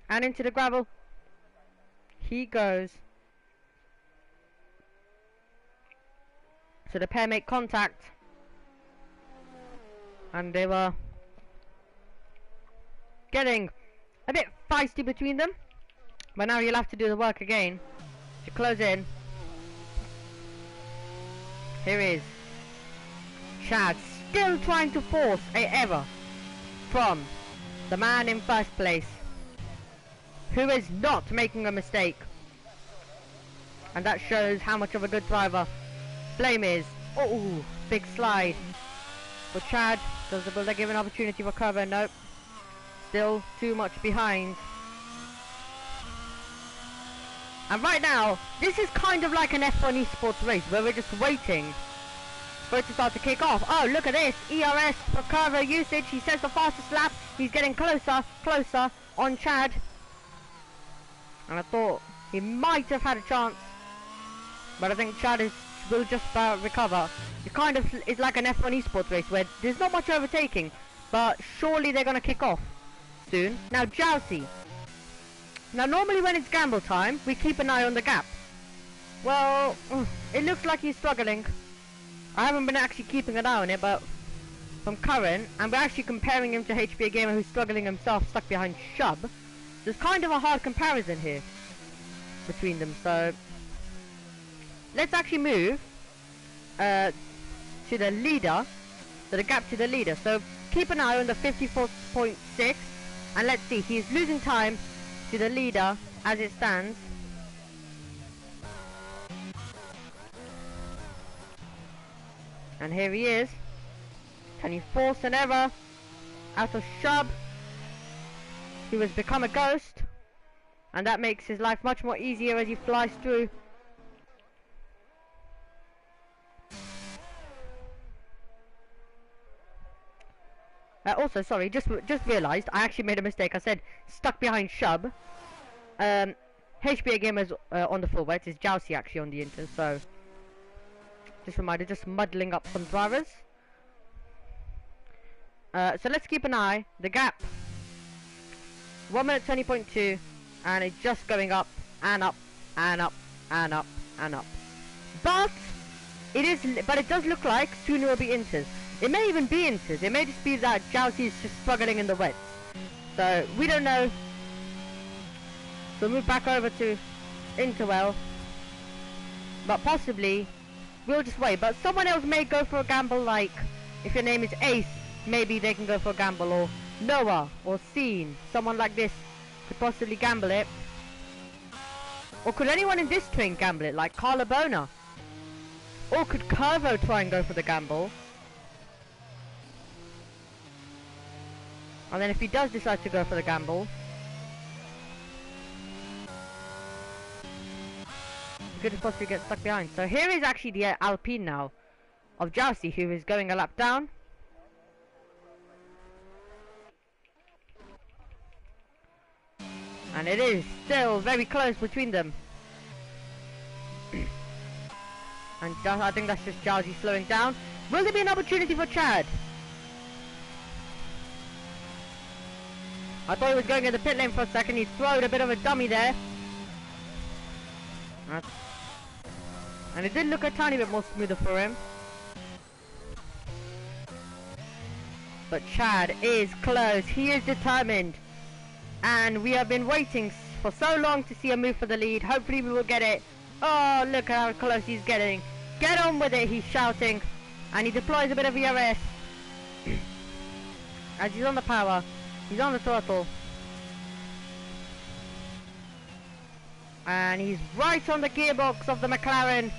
And into the gravel he goes. So the pair make contact. And they were getting a bit feisty between them. But now you'll have to do the work again to close in. Here is Chad still trying to force a error from the man in first place, who is not making a mistake. And that shows how much of a good driver Flame is. Oh, big slide for Chad. Will they give an opportunity for cover? Nope. Still too much behind. And right now, this is kind of like an F1 esports race where we're just waiting for it to start to kick off. Oh, look at this. ERS for cover usage. He says the fastest lap. He's getting closer on Chad. And I thought he might have had a chance. But I think Chad will just recover. It kind of is like an F1 esports race where there's not much overtaking, but surely they're going to kick off soon. Now Jousey. Now normally when it's gamble time, we keep an eye on the gap. Well, it looks like he's struggling. I haven't been actually keeping an eye on it, but from current, and we're actually comparing him to HPA Gamer who's struggling himself, stuck behind Shub. There's kind of a hard comparison here between them, so let's actually move to the leader, so the gap to the leader. So keep an eye on the 54.6, and let's see, he's losing time to the leader as it stands. And here he is. Can he force an error out of Shub, who has become a ghost? And that makes his life much more easier as he flies through. Also, sorry, just realised I actually made a mistake. I said stuck behind Shub. HBA Gamers on the full wet is Jousey actually on the inter. So just a reminder, just muddling up some drivers. So let's keep an eye. The gap 1 minute 20.2, and it's just going up and up and up and up and up. But it does look like soon it will be inters. It may even be inters. It may just be that Jousey is just struggling in the wets. So we don't know. So move back over to Interwell. But possibly we'll just wait. But someone else may go for a gamble, like if your name is Ace, maybe they can go for a gamble, or Noah or Scene, someone like this could possibly gamble it. Or could anyone in this train gamble it, like Carla Bona? Or could Curvo try and go for the gamble? And then if he does decide to go for the gamble, he could possibly get stuck behind. So here is actually the Alpine now of Jousey, who is going a lap down. And it is still very close between them. And I think that's just Jousey slowing down. Will there be an opportunity for Chad? I thought he was going in the pit lane for a second. He thrown a bit of a dummy there. And it did look a tiny bit more smoother for him. But Chad is close. He is determined. And we have been waiting for so long to see a move for the lead. Hopefully we will get it. Oh, look how close he's getting. Get on with it, he's shouting. And he deploys a bit of ERS. As he's on the power. He's on the throttle. And he's right on the gearbox of the McLaren.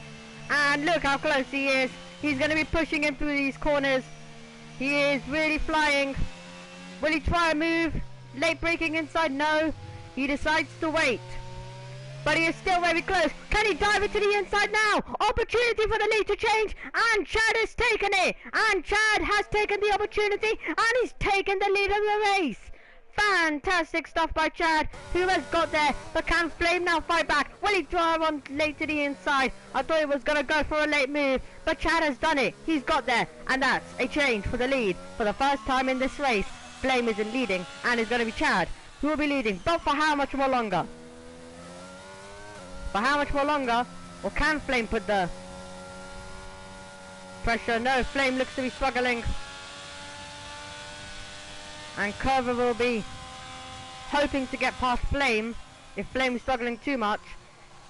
And look how close he is. He's going to be pushing him through these corners. He is really flying. Will he try a move? Late braking inside? No. He decides to wait. But he is still very close. Can he dive into the inside now? Opportunity for the lead to change. And Chad has taken it. And Chad has taken the opportunity. And he's taken the lead of the race. Fantastic stuff by Chad, who has got there. But can Flame now fight back? Will he drive on late to the inside? I thought he was going to go for a late move. But Chad has done it. He's got there. And that's a change for the lead. For the first time in this race, Flame isn't leading. And it's going to be Chad who will be leading. But for how much more longer? For how much more longer? Or can Flame put the pressure? No, Flame looks to be struggling. And Curver will be hoping to get past Flame if Flame is struggling too much.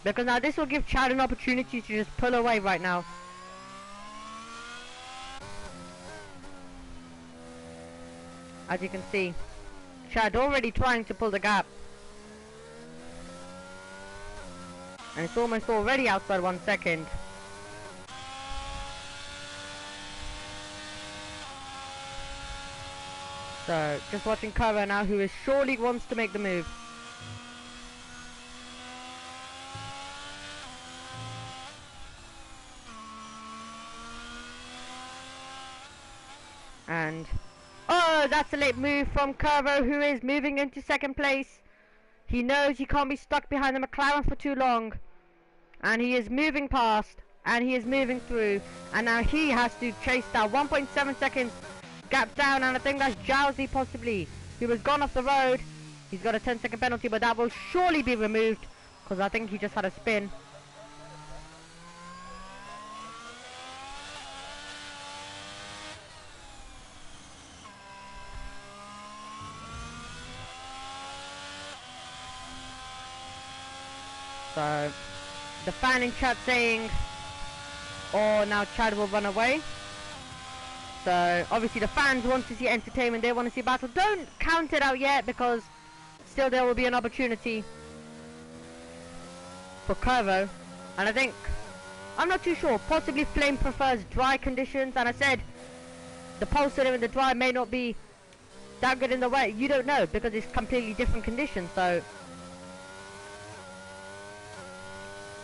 Because now this will give Chad an opportunity to just pull away right now. As you can see, Chad already trying to pull the gap. And it's almost already outside 1 second. So, just watching Curver now, who is surely wants to make the move. And, oh, that's a late move from Curvo, who is moving into second place. He knows he can't be stuck behind the McLaren for too long. And he is moving past, and he is moving through. And now he has to chase down 1.7 seconds gap down, and I think that's Jousey possibly. He was gone off the road. He's got a 10-second penalty, but that will surely be removed, because I think he just had a spin. So, the fan in chat saying, oh, now Chad will run away. So, obviously the fans want to see entertainment, they want to see battle. Don't count it out yet, because still there will be an opportunity for Curvo. And I think, I'm not too sure, possibly Flame prefers dry conditions. And I said, the pulsar in the dry may not be that good in the wet. You don't know, because it's completely different conditions. So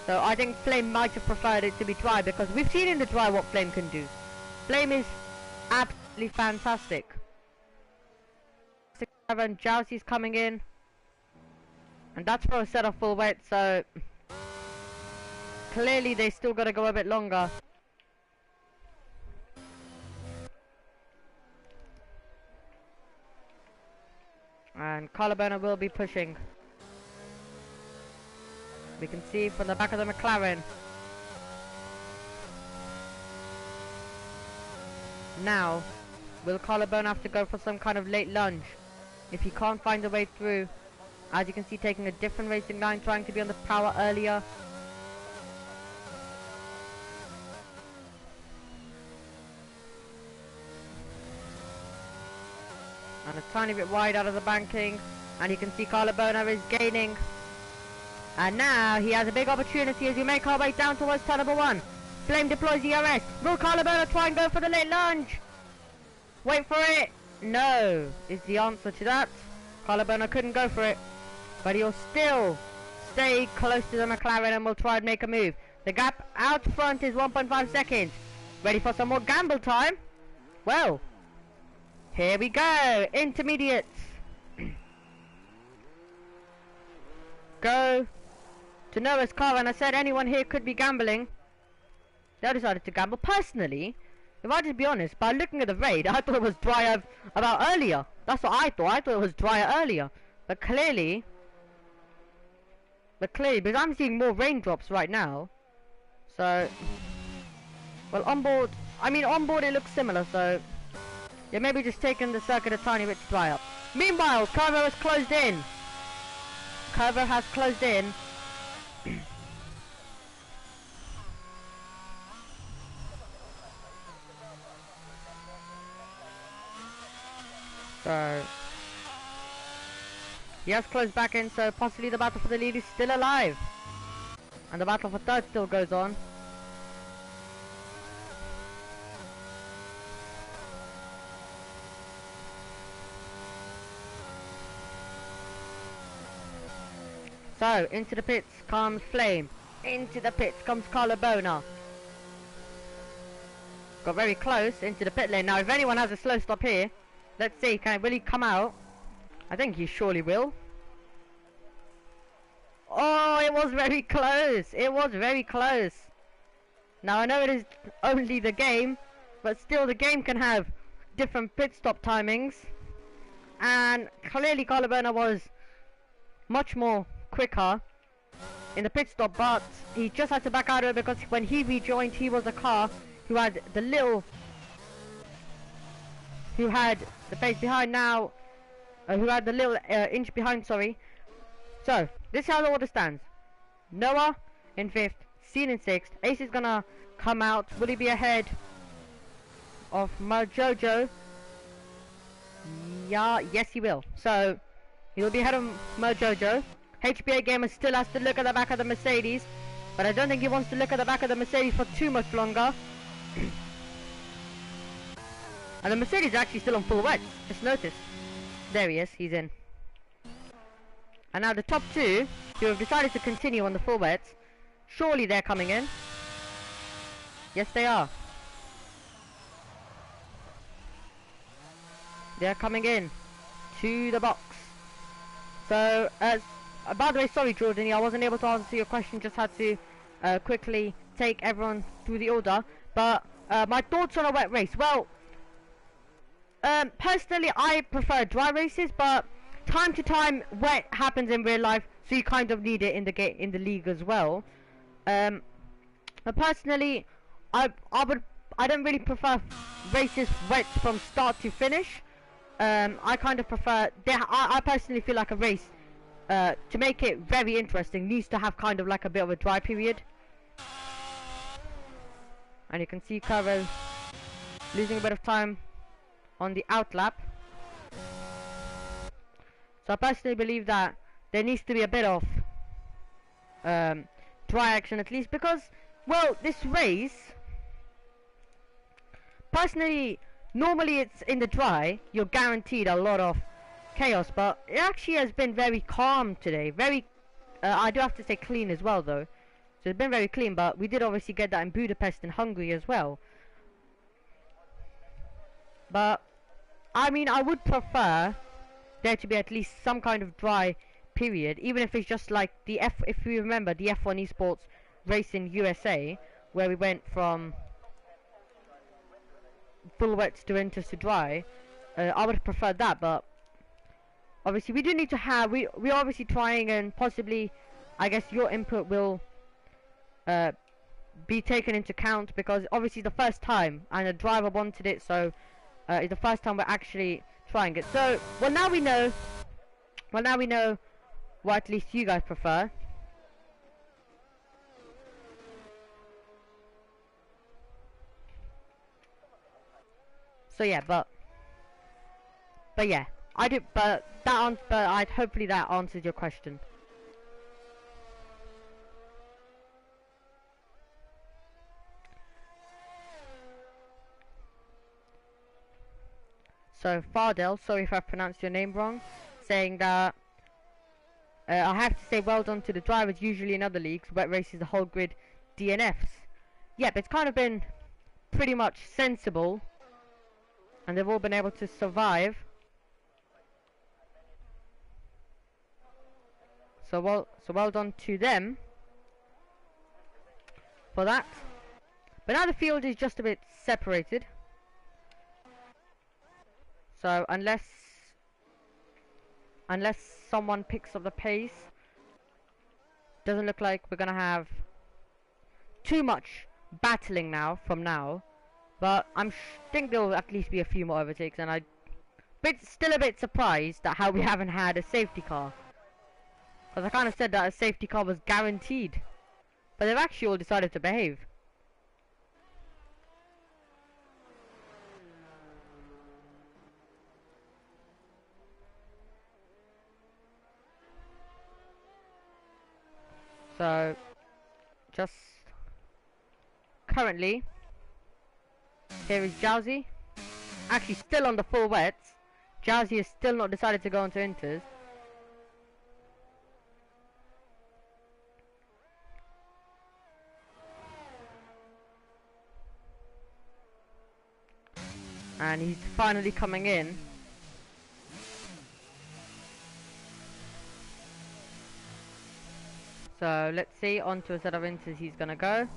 I think Flame might have preferred it to be dry, because we've seen in the dry what Flame can do. Flame is absolutely fantastic. and Jousy's coming in. And that's for a set of full wet, so clearly they still gotta go a bit longer. And Collarbona will be pushing. We can see from the back of the McLaren. Now, will Collarbone have to go for some kind of late lunge? If he can't find a way through, as you can see, taking a different racing line, trying to be on the power earlier. And a tiny bit wide out of the banking. And you can see Collarbone is gaining. And now he has a big opportunity as we make our way down towards turn number 1. Flame deploys ERS. Will Collarbone try and go for the late lunge? Wait for it. No, is the answer to that. Collarbone couldn't go for it. But he'll still stay close to the McLaren and will try and make a move. The gap out front is 1.5 seconds. Ready for some more gamble time? Well, here we go. Intermediates. Go to Noah's car, and I said anyone here could be gambling. They decided to gamble. Personally, if I just be honest, by looking at the raid, I thought it was drier about earlier. That's what I thought. I thought it was drier earlier. But clearly, because I'm seeing more raindrops right now. So, well, on board it looks similar, so yeah, maybe just taking the circuit a tiny bit to dry up. Meanwhile, Carver has closed in. Carver has closed in. So he has closed back in, so possibly the battle for the lead is still alive. And the battle for third still goes on. So, into the pits comes Flame. Into the pits comes Collarbone. Got very close into the pit lane. Now, if anyone has a slow stop here, let's see, will he come out? I think he surely will. Oh, it was very close. It was very close. Now, I know it is only the game, but still the game can have different pit stop timings. And clearly Collarbone was much more quicker in the pit stop, but he just had to back out of it because when he rejoined, he was a car who had the little, who had the pace behind now, who had the little inch behind, sorry. So, this is how the order stands. Noah in 5th, Scene in 6th, Ace is gonna come out. Will he be ahead of Mojojo? Yeah, yes he will. So, he'll be ahead of Mojojo. HBA Gamer still has to look at the back of the Mercedes, but I don't think he wants to look at the back of the Mercedes for too much longer. And the Mercedes is actually still on full wet. Just noticed. There he is. He's in. And now the top two, who have decided to continue on the full wets, surely they're coming in. Yes, they are. They're coming in to the box. So, by the way, sorry Jordan, I wasn't able to answer your question, just had to quickly take everyone through the order. But my thoughts on a wet race. Well, personally I prefer dry races, but time to time wet happens in real life, so you kind of need it in the league as well. But personally, I don't really prefer races wet from start to finish. I kind of prefer, I personally feel like a race, to make it very interesting, needs to have kind of like a bit of a dry period. And you can see Curvo losing a bit of time on the outlap. So I personally believe that there needs to be a bit of dry action at least, because, well, this race, personally, normally it's in the dry, you're guaranteed a lot of chaos, but it actually has been very calm today. Very, I do have to say clean as well though. So it's been very clean, but we did obviously get that in Budapest and Hungary as well. But, I mean, I would prefer there to be at least some kind of dry period, even if it's just like if you remember the F1 Esports race in USA, where we went from full wets to winters to dry. I would have preferred that, but obviously we do need to have, we're obviously trying, and possibly I guess your input will be taken into account, because obviously the first time and the driver wanted it, so it's the first time we're actually trying it. So now we know what at least you guys prefer. So yeah, but yeah, hopefully that answers your question. So Fardell, sorry if I pronounced your name wrong, saying that I have to say well done to the drivers. Usually in other leagues, wet races the whole grid DNFs. Yep, it's kind of been pretty much sensible, and they've all been able to survive. So well done to them for that. But now the field is just a bit separated. So unless someone picks up the pace, doesn't look like we're gonna have too much battling from now. But think there will at least be a few more overtakes, and I'm still a bit surprised at how we haven't had a safety car. Because I kind of said that a safety car was guaranteed, but they've actually all decided to behave. So, just currently, here is Jowsy. Actually, still on the full wets. Jowsy has still not decided to go into inters. And he's finally coming in. So let's see, onto a set of inters he's gonna go.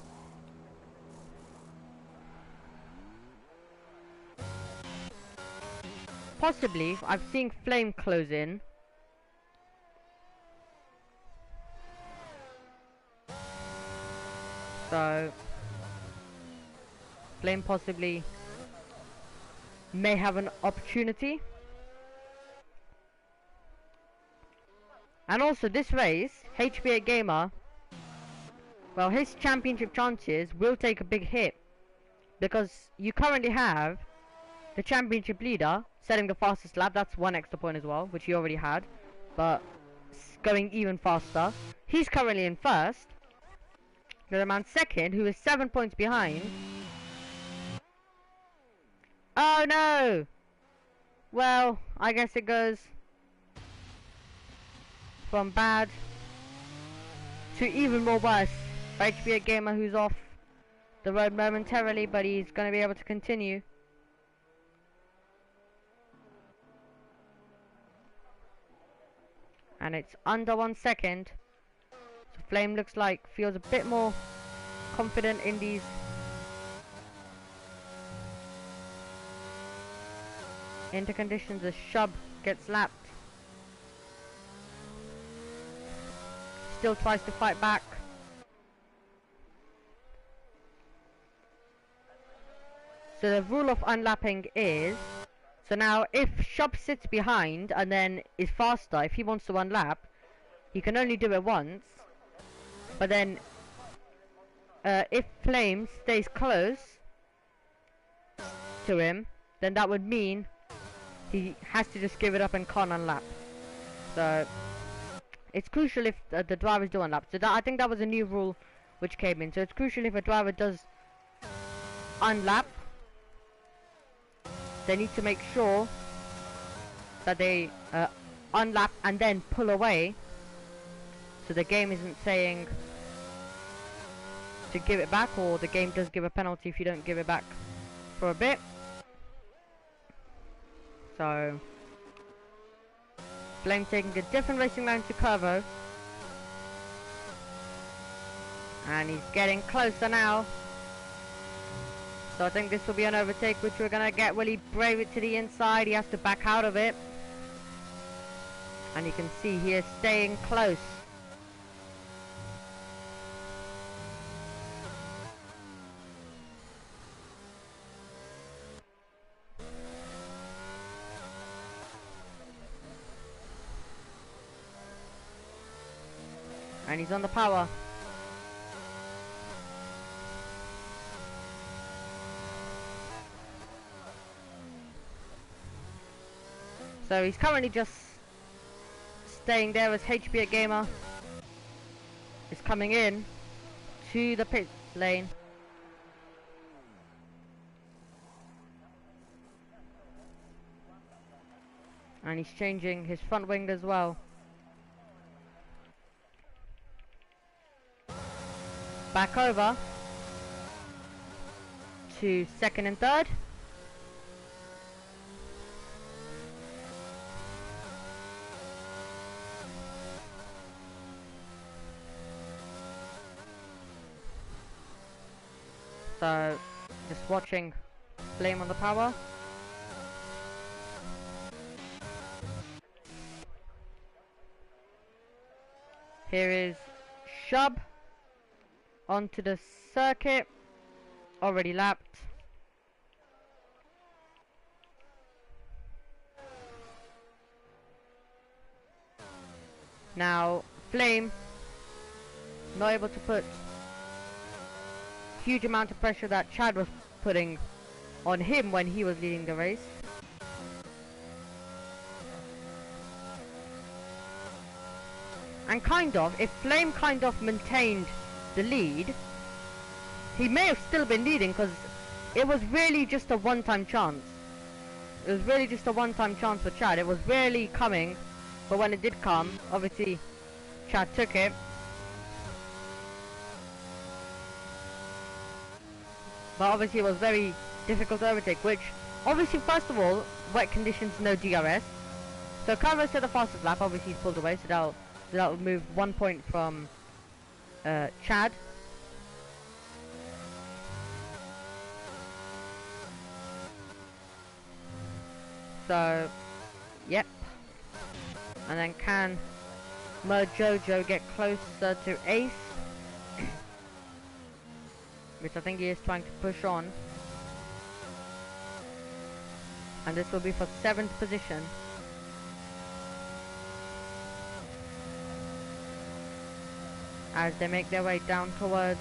Possibly, I've seen Flame close in. So Flame possibly may have an opportunity. And also this race, HBA Gamer, well, his championship chances will take a big hit, because you currently have the championship leader setting the fastest lap. That's one extra point as well, which he already had, but going even faster. He's currently in first. There's a man second who is 7 points behind. Oh no! Well, I guess it goes from bad to even more worse for HBA Gamer, who's off the road momentarily, but he's going to be able to continue. And it's under 1 second. So Flame looks like feels a bit more confident in these interconditions as Shub gets lapped. Still tries to fight back. So the rule of unlapping is, so now if Shub sits behind and then is faster, if he wants to unlap, he can only do it once. But then if Flame stays close to him, then that would mean he has to just give it up and can't unlap. So it's crucial if the drivers do unlap. So I think that was a new rule which came in. So it's crucial if a driver does unlap, they need to make sure that they unlap and then pull away, so the game isn't saying to give it back, or the game does give a penalty if you don't give it back for a bit. So Flame taking a different racing line to Curvo. And he's getting closer now. So I think this will be an overtake which we're going to get. Will he brave it to the inside? He has to back out of it. And you can see he is staying close. And he's on the power. So he's currently just staying there as HB Gamer is coming in to the pit lane. And he's changing his front wing as well. Back over to second and third. So, just watching Flame on the power. Here is Shub onto the circuit, already lapped. Now, Flame not able to put huge amount of pressure that Chad was putting on him when he was leading the race. And kind of, if Flame kind of maintained the lead, he may have still been leading, because it was really just a one-time chance. It was really just a one-time chance for Chad. It was rarely coming, but when it did come, obviously Chad took it. But obviously it was very difficult to overtake, which obviously, first of all, wet conditions, no DRS. So Carver set the fastest lap, obviously he's pulled away, so that'll move 1 point from Chad. So, yep. And then can Mojojo get closer to Ace? Which I think he is trying to push on. And this will be for 7th position. As they make their way down towards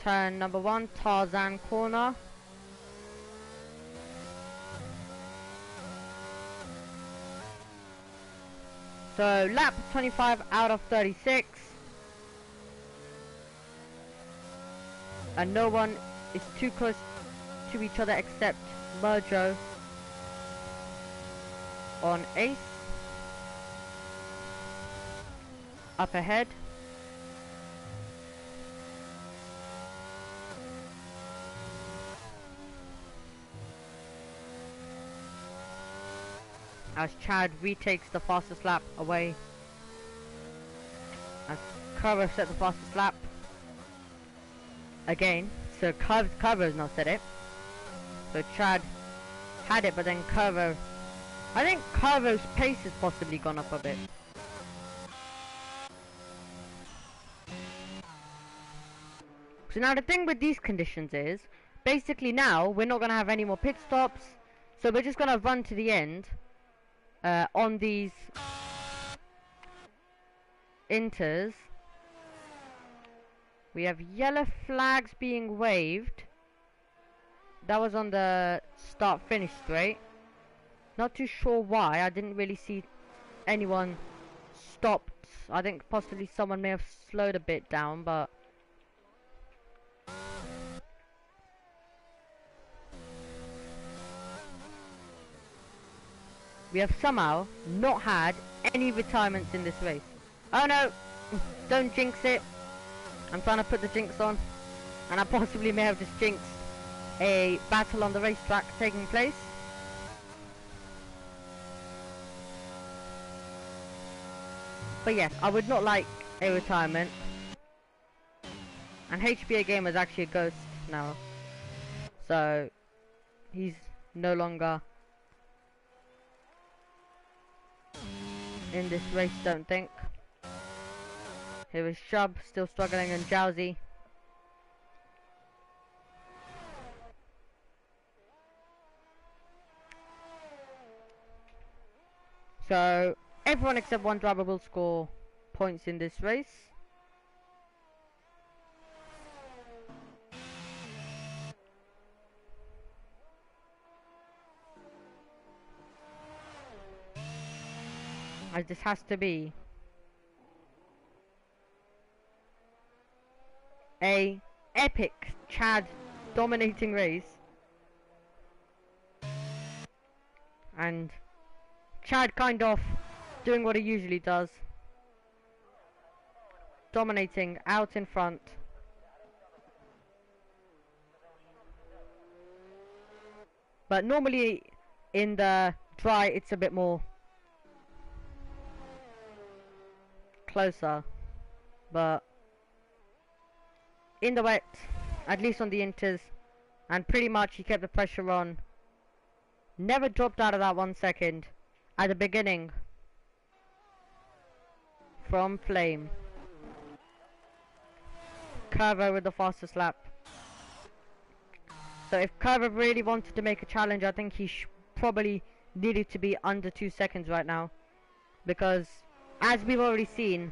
turn number 1, Tarzan corner. So lap 25 out of 36. And no one is too close to each other except Mojo on Ace. Up ahead. As Chad retakes the fastest lap away. As Curvo set the fastest lap. Again, so Curvo's not set it. So Chad had it, but then Curvo, I think Curvo's pace has possibly gone up a bit. So now the thing with these conditions is, basically now we're not going to have any more pit stops, so we're just going to run to the end on these inters. We have yellow flags being waved. That was on the start-finish straight. Not too sure why. I didn't really see anyone stopped. I think possibly someone may have slowed a bit down, but we have somehow not had any retirements in this race. Oh no! Don't jinx it. I'm trying to put the jinx on, and I possibly may have just jinxed a battle on the racetrack taking place. But yes, I would not like a retirement. And HBA Gamer is actually a ghost now. So, he's no longer in this race, don't think. Here is Shub, still struggling, and Jowsy. So, everyone except one driver will score points in this race. As this has to be a epic Chad dominating race. And Chad kind of doing what he usually does. Dominating out in front. But normally in the dry it's a bit more closer. But in the wet, at least on the inters, and pretty much he kept the pressure on. Never dropped out of that 1 second at the beginning from Flame. Curvo with the fastest lap. So if Curvo really wanted to make a challenge, I think he probably needed to be under 2 seconds right now. Because as we've already seen,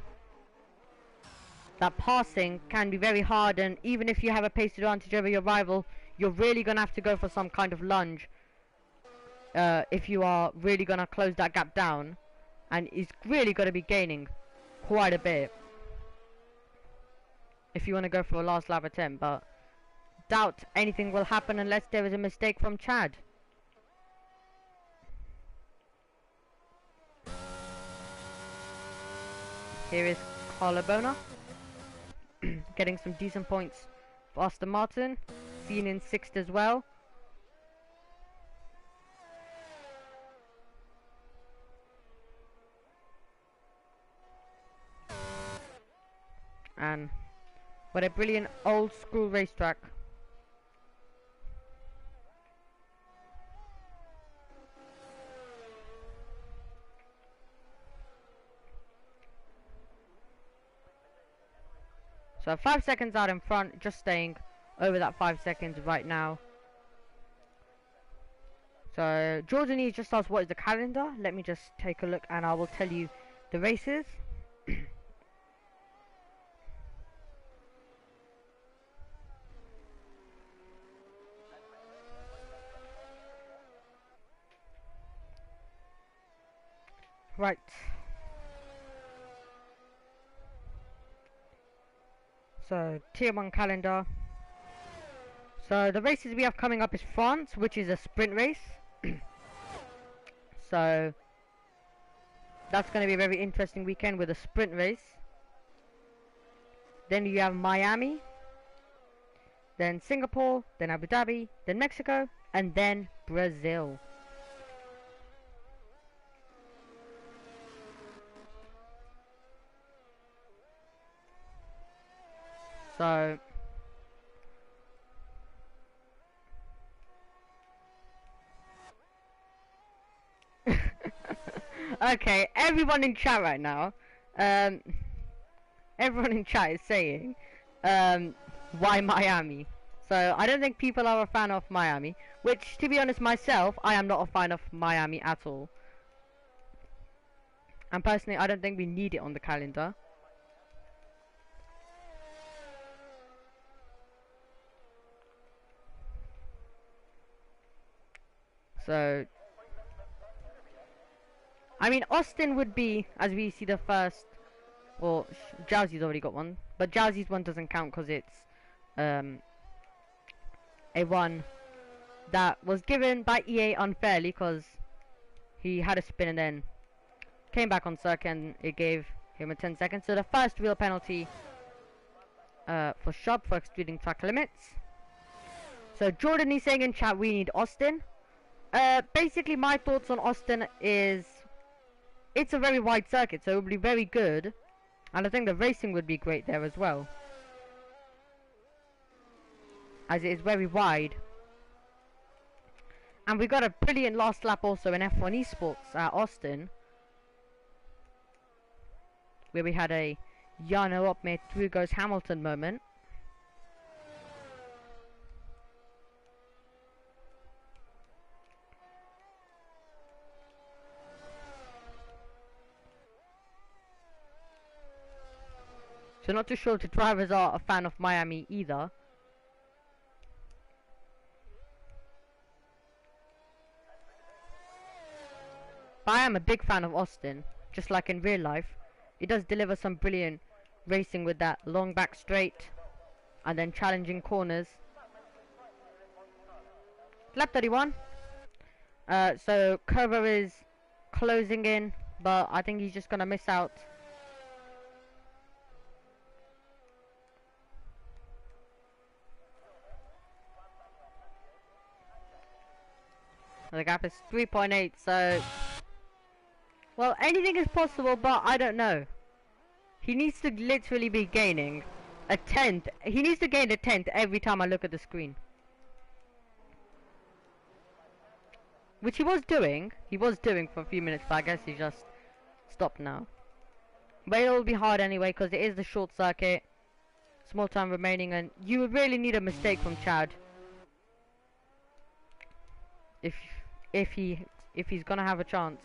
that passing can be very hard, and even if you have a pace advantage over your rival, you're really going to have to go for some kind of lunge if you are really going to close that gap down, and he's really going to be gaining quite a bit if you want to go for a last lap attempt, but doubt anything will happen unless there is a mistake from Chad. Here is Carlobona getting some decent points for Aston Martin, seen in 6th as well. And what a brilliant old school racetrack. So 5 seconds out in front, just staying over that 5 seconds right now. So Jordan just asked what is the calendar. Let me just take a look and I will tell you the races. Right. So tier 1 calendar. So the races we have coming up is France, which is a sprint race. So that's going to be a very interesting weekend with a sprint race. Then you have Miami, then Singapore, then Abu Dhabi, then Mexico, and then Brazil. So okay, everyone in chat right now, everyone in chat is saying, why Miami? So I don't think people are a fan of Miami, which, to be honest, myself, I am not a fan of Miami at all. And personally, I don't think we need it on the calendar. So I mean, Austin would be, as we see, the first. Well, Jowsy's already got one, but Jowsy's one doesn't count because it's a one that was given by EA unfairly because he had a spin and then came back on circuit and it gave him a 10 seconds. So the first real penalty for Shub for exceeding track limits. So Jordan is saying in chat we need Austin. Basically my thoughts on Austin is it's a very wide circuit, so it would be very good. And I think the racing would be great there as well, as it is very wide. And we got a brilliant last lap also in F1 Esports at Austin, where we had a Jarno up made through goes Hamilton moment. So not too sure if the drivers are a fan of Miami either. But I am a big fan of Austin, just like in real life. It does deliver some brilliant racing with that long back straight and then challenging corners. Lap 31. So Curver is closing in, but I think he's just gonna miss out. The gap is 3.8, so well, anything is possible, but I don't know. He needs to literally be gaining a tenth. He needs to gain a tenth every time I look at the screen. Which he was doing. He was doing for a few minutes, but I guess he just stopped now. But it'll be hard anyway, because it is the short circuit. Small time remaining, and you would really need a mistake from Chad. If he's gonna have a chance.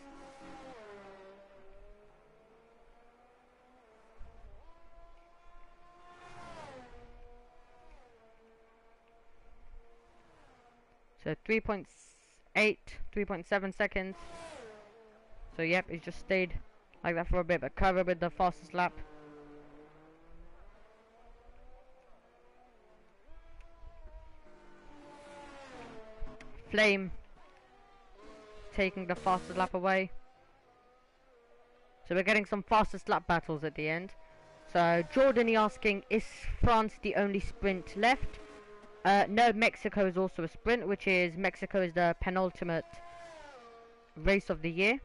So 3.8, 3.7 seconds. So yep, it just stayed like that for a bit, but Curver with the fastest lap. Flame taking the fastest lap away. So we're getting some fastest lap battles at the end. So Jordany asking, is France the only sprint left? No, Mexico is also a sprint, which is Mexico is the penultimate race of the year.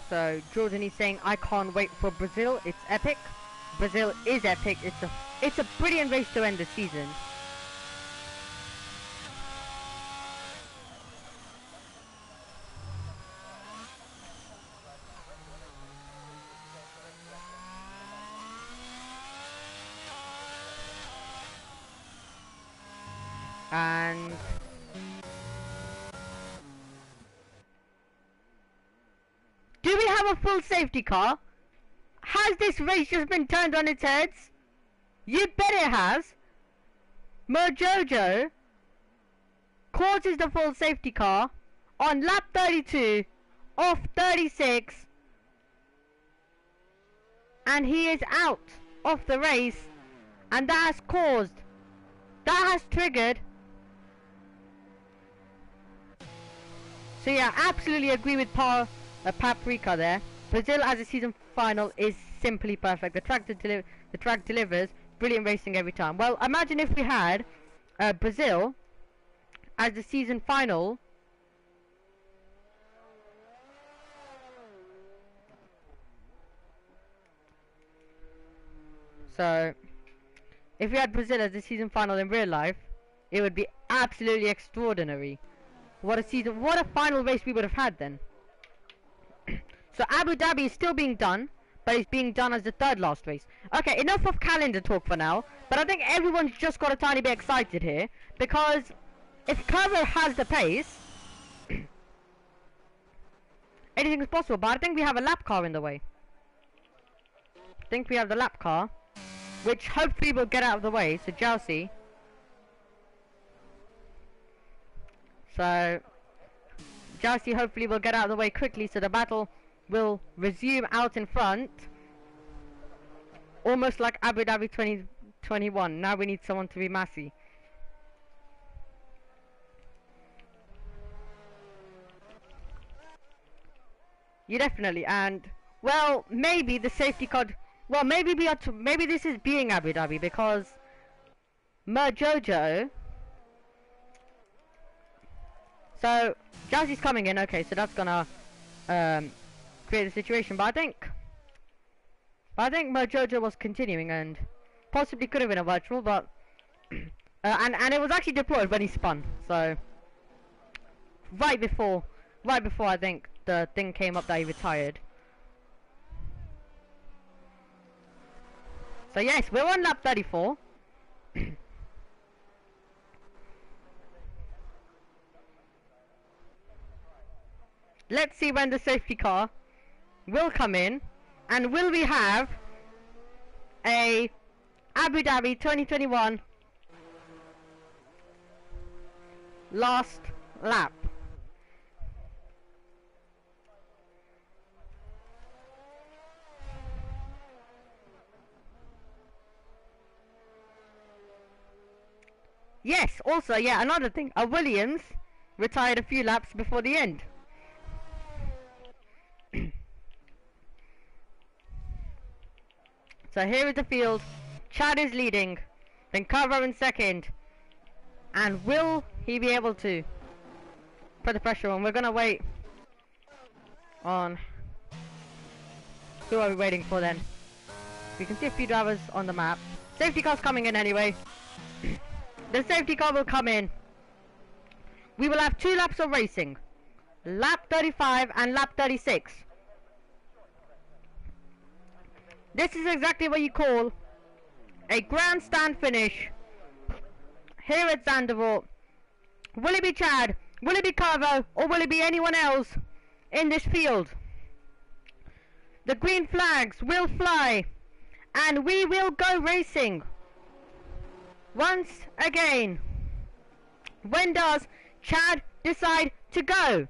So Jordan is saying, I can't wait for Brazil, it's epic. Brazil is epic, it's a brilliant race to end the season. And do we have a full safety car? Has this race just been turned on its heads? You bet it has. Mojojo causes the full safety car on lap 32 off 36, and he is out of the race, and that has triggered. So yeah, absolutely agree with Paprika there. Brazil as a season final is simply perfect. The track delivers brilliant racing every time. Well, imagine if we had Brazil as the season final. So, if we had Brazil as the season final in real life, it would be absolutely extraordinary. What a final race we would have had then. So Abu Dhabi is still being done, but it's being done as the third last race. Okay, enough of calendar talk for now, but I think everyone's just got a tiny bit excited here, because if Curver has the pace, anything is possible, but I think we have a lap car in the way. I think we have the lap car, which hopefully will get out of the way, so Jousey. So Jousey hopefully will get out of the way quickly, so the battle will resume out in front. Almost like Abu Dhabi 2021. Now we need someone to be Massey. You definitely, and well, maybe the safety car. Well, maybe maybe this is being Abu Dhabi because Merjojo. So Jazzy's coming in. Okay, so that's gonna create a situation. But I think Merjojo was continuing and possibly could have been a virtual, but and it was actually deployed when he spun. So right before I think the thing came up that he retired. So yes, we're on lap 34. Let's see when the safety car will come in, and will we have a Abu Dhabi 2021 last lap. Yes, also, yeah, another thing, a Williams retired a few laps before the end. So here is the field. Chad is leading, then Carver in second, and will he be able to put the pressure on? We're gonna wait on, who are we waiting for then? We can see a few drivers on the map. Safety car's coming in anyway. The safety car will come in. We will have 2 laps of racing, lap 35 and lap 36. This is exactly what you call a grandstand finish here at Zandvoort. Will it be Chad? Will it be Carvo? Or will it be anyone else in this field? The green flags will fly and we will go racing once again. When does Chad decide to go?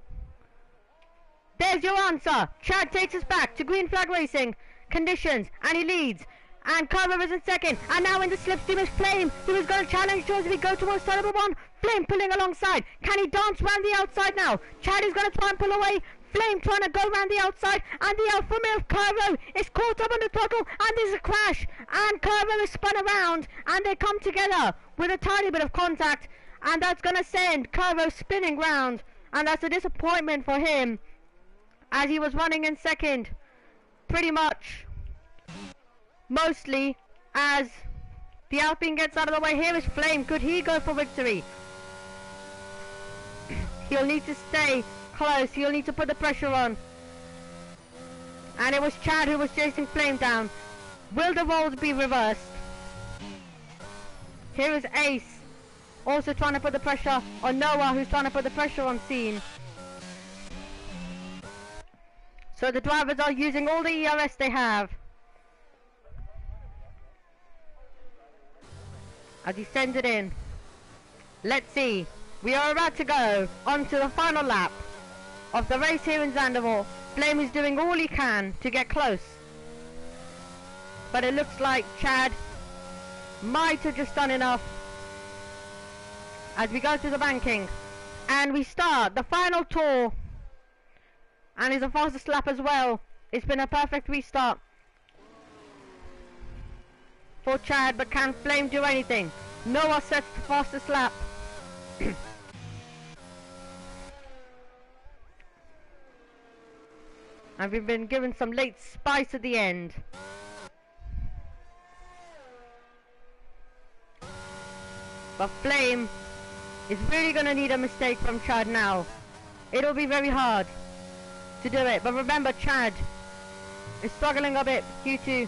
There's your answer. Chad takes us back to green flag racing conditions and he leads, and Carver is in second, and now in the slipstream is Flame, who is going to challenge towards if he go towards turn number 1. Flame pulling alongside. Can he dance round the outside now? Chad is going to try and pull away. Flame trying to go round the outside, and the Alfa Romeo Carvo is caught up on the throttle, and there's a crash, and Carvo is spun around, and they come together with a tiny bit of contact, and that's going to send Carvo spinning round, and that's a disappointment for him as he was running in second pretty much mostly as the Alpine gets out of the way. Here is Flame. Could he go for victory? He'll need to stay close. He'll need to put the pressure on. And it was Chad who was chasing Flame down. Will the roles be reversed? Here is Ace also trying to put the pressure on Noah, who's trying to put the pressure on Scene. So the drivers are using all the ERS they have as he sends it in. Let's see. We are about to go on to the final lap of the race here in Zandvoort. Flame is doing all he can to get close, but it looks like Chad might have just done enough as we go through the banking. And we start the final tour. And it's a fastest lap as well. It's been a perfect restart for Chad, but can Flame do anything? Noah sets the fastest lap. And we've been given some late spice at the end. But Flame is really going to need a mistake from Chad now. It'll be very hard to do it, but remember Chad is struggling a bit due to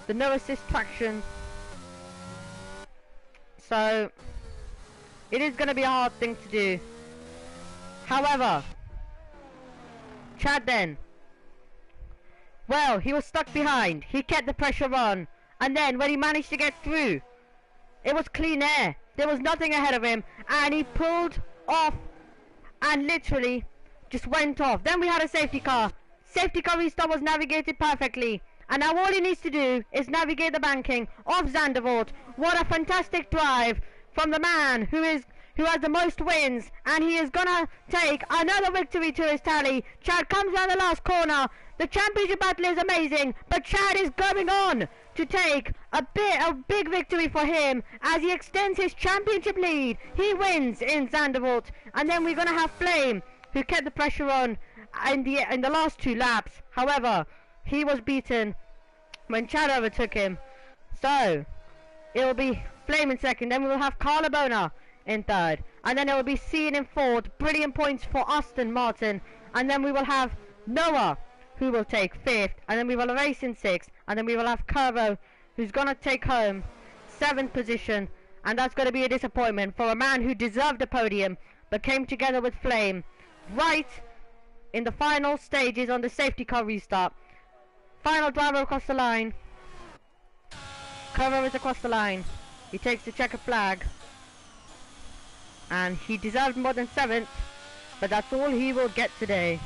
the no assist traction, so it is going to be a hard thing to do. However, Chad then, well, he was stuck behind, he kept the pressure on, and then when he managed to get through, it was clean air, there was nothing ahead of him, and he pulled off and literally just went off. Then we had a safety car. Safety car restart was navigated perfectly, and now all he needs to do is navigate the banking of Zandvoort. What a fantastic drive from the man who who has the most wins, and he is gonna take another victory to his tally. Chad comes around the last corner. The championship battle is amazing, but Chad is going on to take a big victory for him as he extends his championship lead. He wins in Zandvoort, and then we're gonna have Flame, who kept the pressure on in the last 2 laps. However, he was beaten when Chad overtook him. So it will be Flame in second, then we will have Carla Bona in third, and then it will be Cian in fourth. Brilliant points for Aston Martin, and then we will have Noah, who will take fifth, and then we will race in sixth, and then we will have Curvo, who's gonna take home 7th position, and that's gonna be a disappointment for a man who deserved a podium but came together with Flame right in the final stages on the safety car restart. Final driver across the line. Curvo is across the line. He takes the checkered flag, and he deserved more than 7th, but that's all he will get today.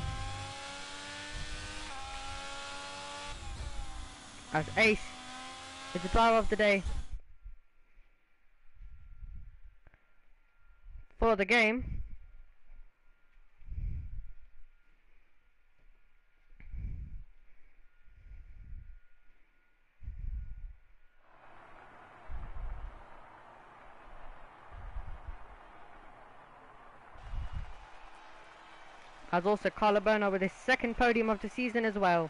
As Ace is the driver of the day for the game. As also Carla Bona with his 2nd podium of the season as well.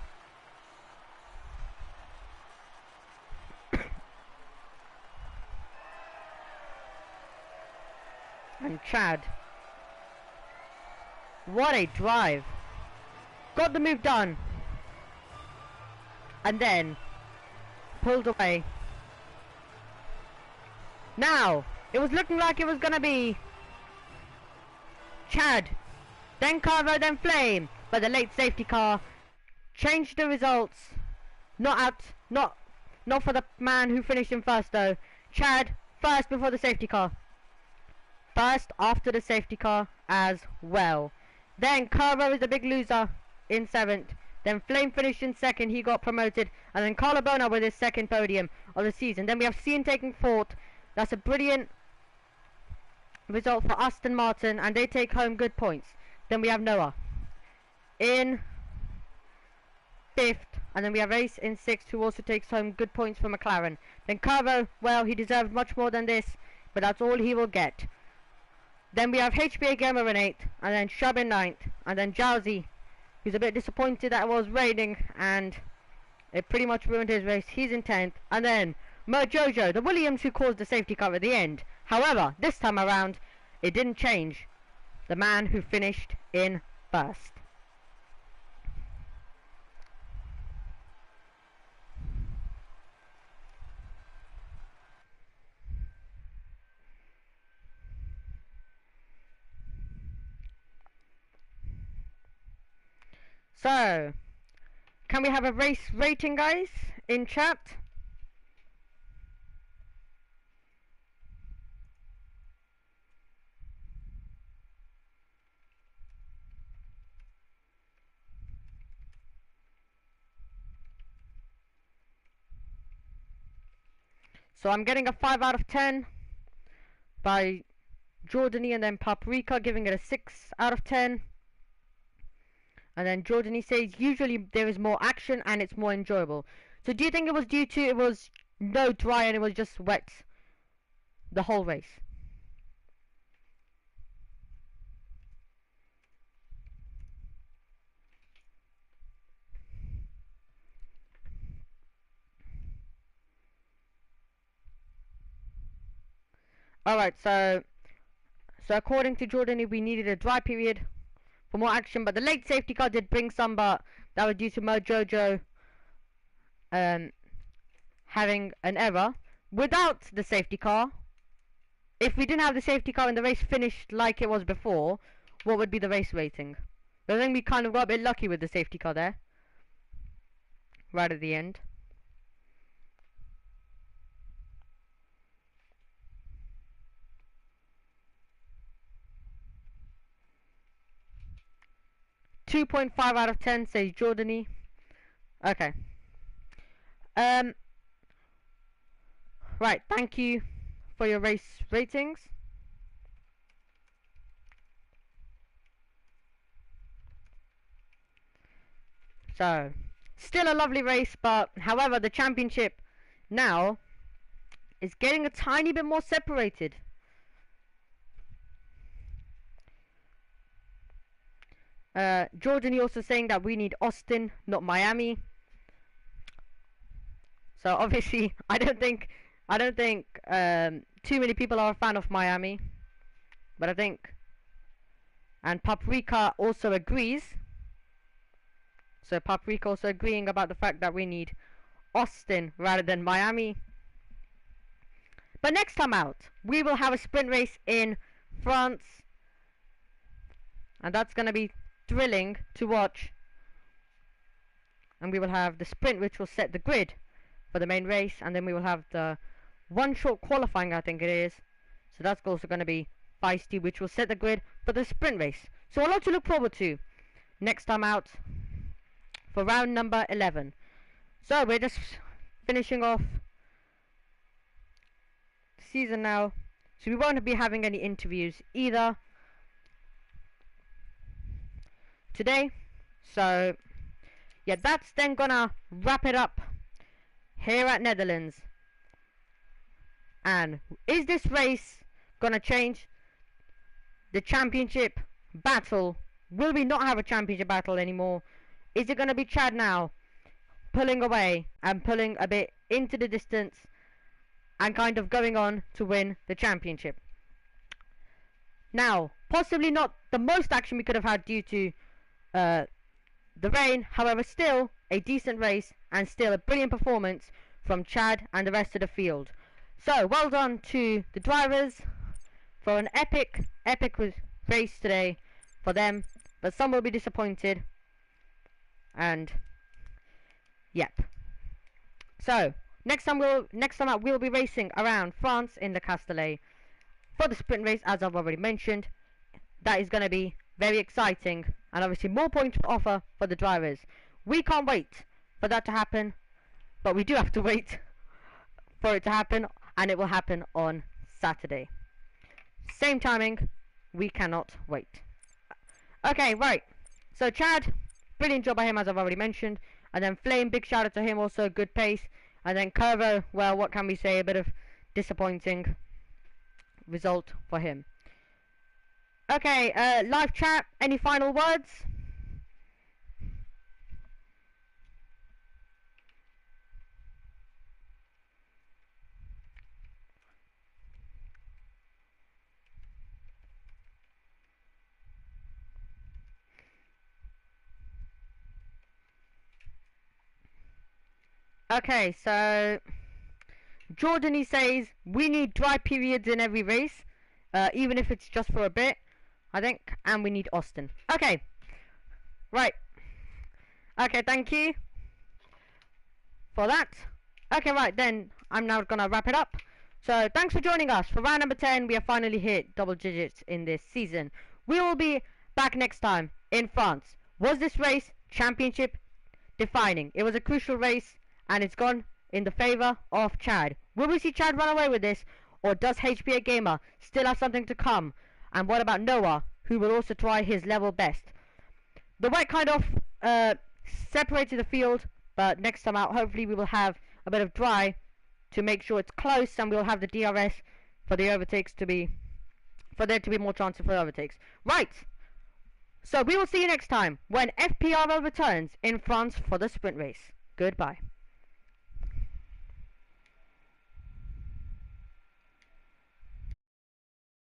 And Chad, what a drive. Got the move done, and then pulled away. Now it was looking like it was gonna be Chad, then Carvo, then Flame, but the late safety car changed the results. Not for the man who finished in first though. Chad first before the safety car. First after the safety car as well. Then Curvo is the big loser in 7th. Then Flame finished in 2nd, he got promoted. And then Carla Bona with his 2nd podium of the season. Then we have Cian taking 4th. That's a brilliant result for Aston Martin, and they take home good points. Then we have Noah in 5th, and then we have Ace in 6th, who also takes home good points for McLaren. Then Curvo, well, he deserved much more than this, but that's all he will get. Then we have HBA Gamer in 8th, and then Shub in 9th, and then Jowsey, who's a bit disappointed that it was raining, and it pretty much ruined his race. He's in 10th, and then Mojojo, the Williams who caused the safety car at the end. However, this time around, it didn't change the man who finished in first. So, can we have a race rating, guys, in chat? So I'm getting a 5 out of 10 by Jordany, and then Paprika giving it a 6 out of 10. And then Jordany says usually there is more action and it's more enjoyable. So do you think it was due to it was no dry and it was just wet the whole race? Alright, so according to Jordany, we needed a dry period for more action, but the late safety car did bring some, but that was due to Mojojo having an error. Without the safety car, if we didn't have the safety car and the race finished like it was before, what would be the race rating? I think we kind of got a bit lucky with the safety car there, right at the end. .5 out of 10 says Jordany. Okay. Right, thank you for your race ratings. So, still a lovely race, but however, the championship now is getting a tiny bit more separated. Jordan also saying that we need Austin, not Miami. So obviously, I don't think too many people are a fan of Miami, but I think, and Paprika also agrees. So Paprika also agreeing about the fact that we need Austin rather than Miami. But next time out, we will have a sprint race in France, and that's gonna be thrilling to watch. And we will have the sprint, which will set the grid for the main race, and then we will have the one short qualifying, I think it is. So that's also going to be feisty, which will set the grid for the sprint race. So a lot to look forward to next time out for round number 11. So we're just finishing off the season now, so we won't be having any interviews either today. So yeah, that's then gonna wrap it up here at Netherlands. And is this race gonna change the championship battle? Will we not have a championship battle anymore? Is it gonna be Chad now pulling away and pulling a bit into the distance and kind of going on to win the championship? Now, possibly not the most action we could have had due to the rain, however, still a decent race and still a brilliant performance from Chad and the rest of the field. So, well done to the drivers for an epic race today for them, but some will be disappointed. And yep. So, next time out we'll be racing around France in the Castellet for the sprint race, as I've already mentioned. That is going to be very exciting, and obviously more points to offer for the drivers. We can't wait for that to happen, but we do have to wait for it to happen, and it will happen on Saturday. Same timing, we cannot wait. Okay, right. So Chad, brilliant job by him, as I've already mentioned. And then Flame, big shout out to him, also good pace. And then Curvo, well, what can we say? A bit of disappointing result for him. Okay, live chat, any final words? Okay, so Jordan, he says we need dry periods in every race, even if it's just for a bit, I think, and we need Austin. Okay, right. Okay, thank you for that. Okay, right, then I'm now gonna wrap it up. So thanks for joining us for round number 10. We have finally hit double digits in this season. We will be back next time in France. Was this race championship defining? It was a crucial race, and it's gone in the favour of Chad. Will we see Chad run away with this, or does HPA Gamer still have something to come? And what about Noah, who will also try his level best? The wet kind of separated the field, but next time out, hopefully we will have a bit of dry to make sure it's close, and we'll have the DRS for the overtakes to be, for there to be more chances for overtakes. Right. So we will see you next time when FPRL returns in France for the sprint race. Goodbye.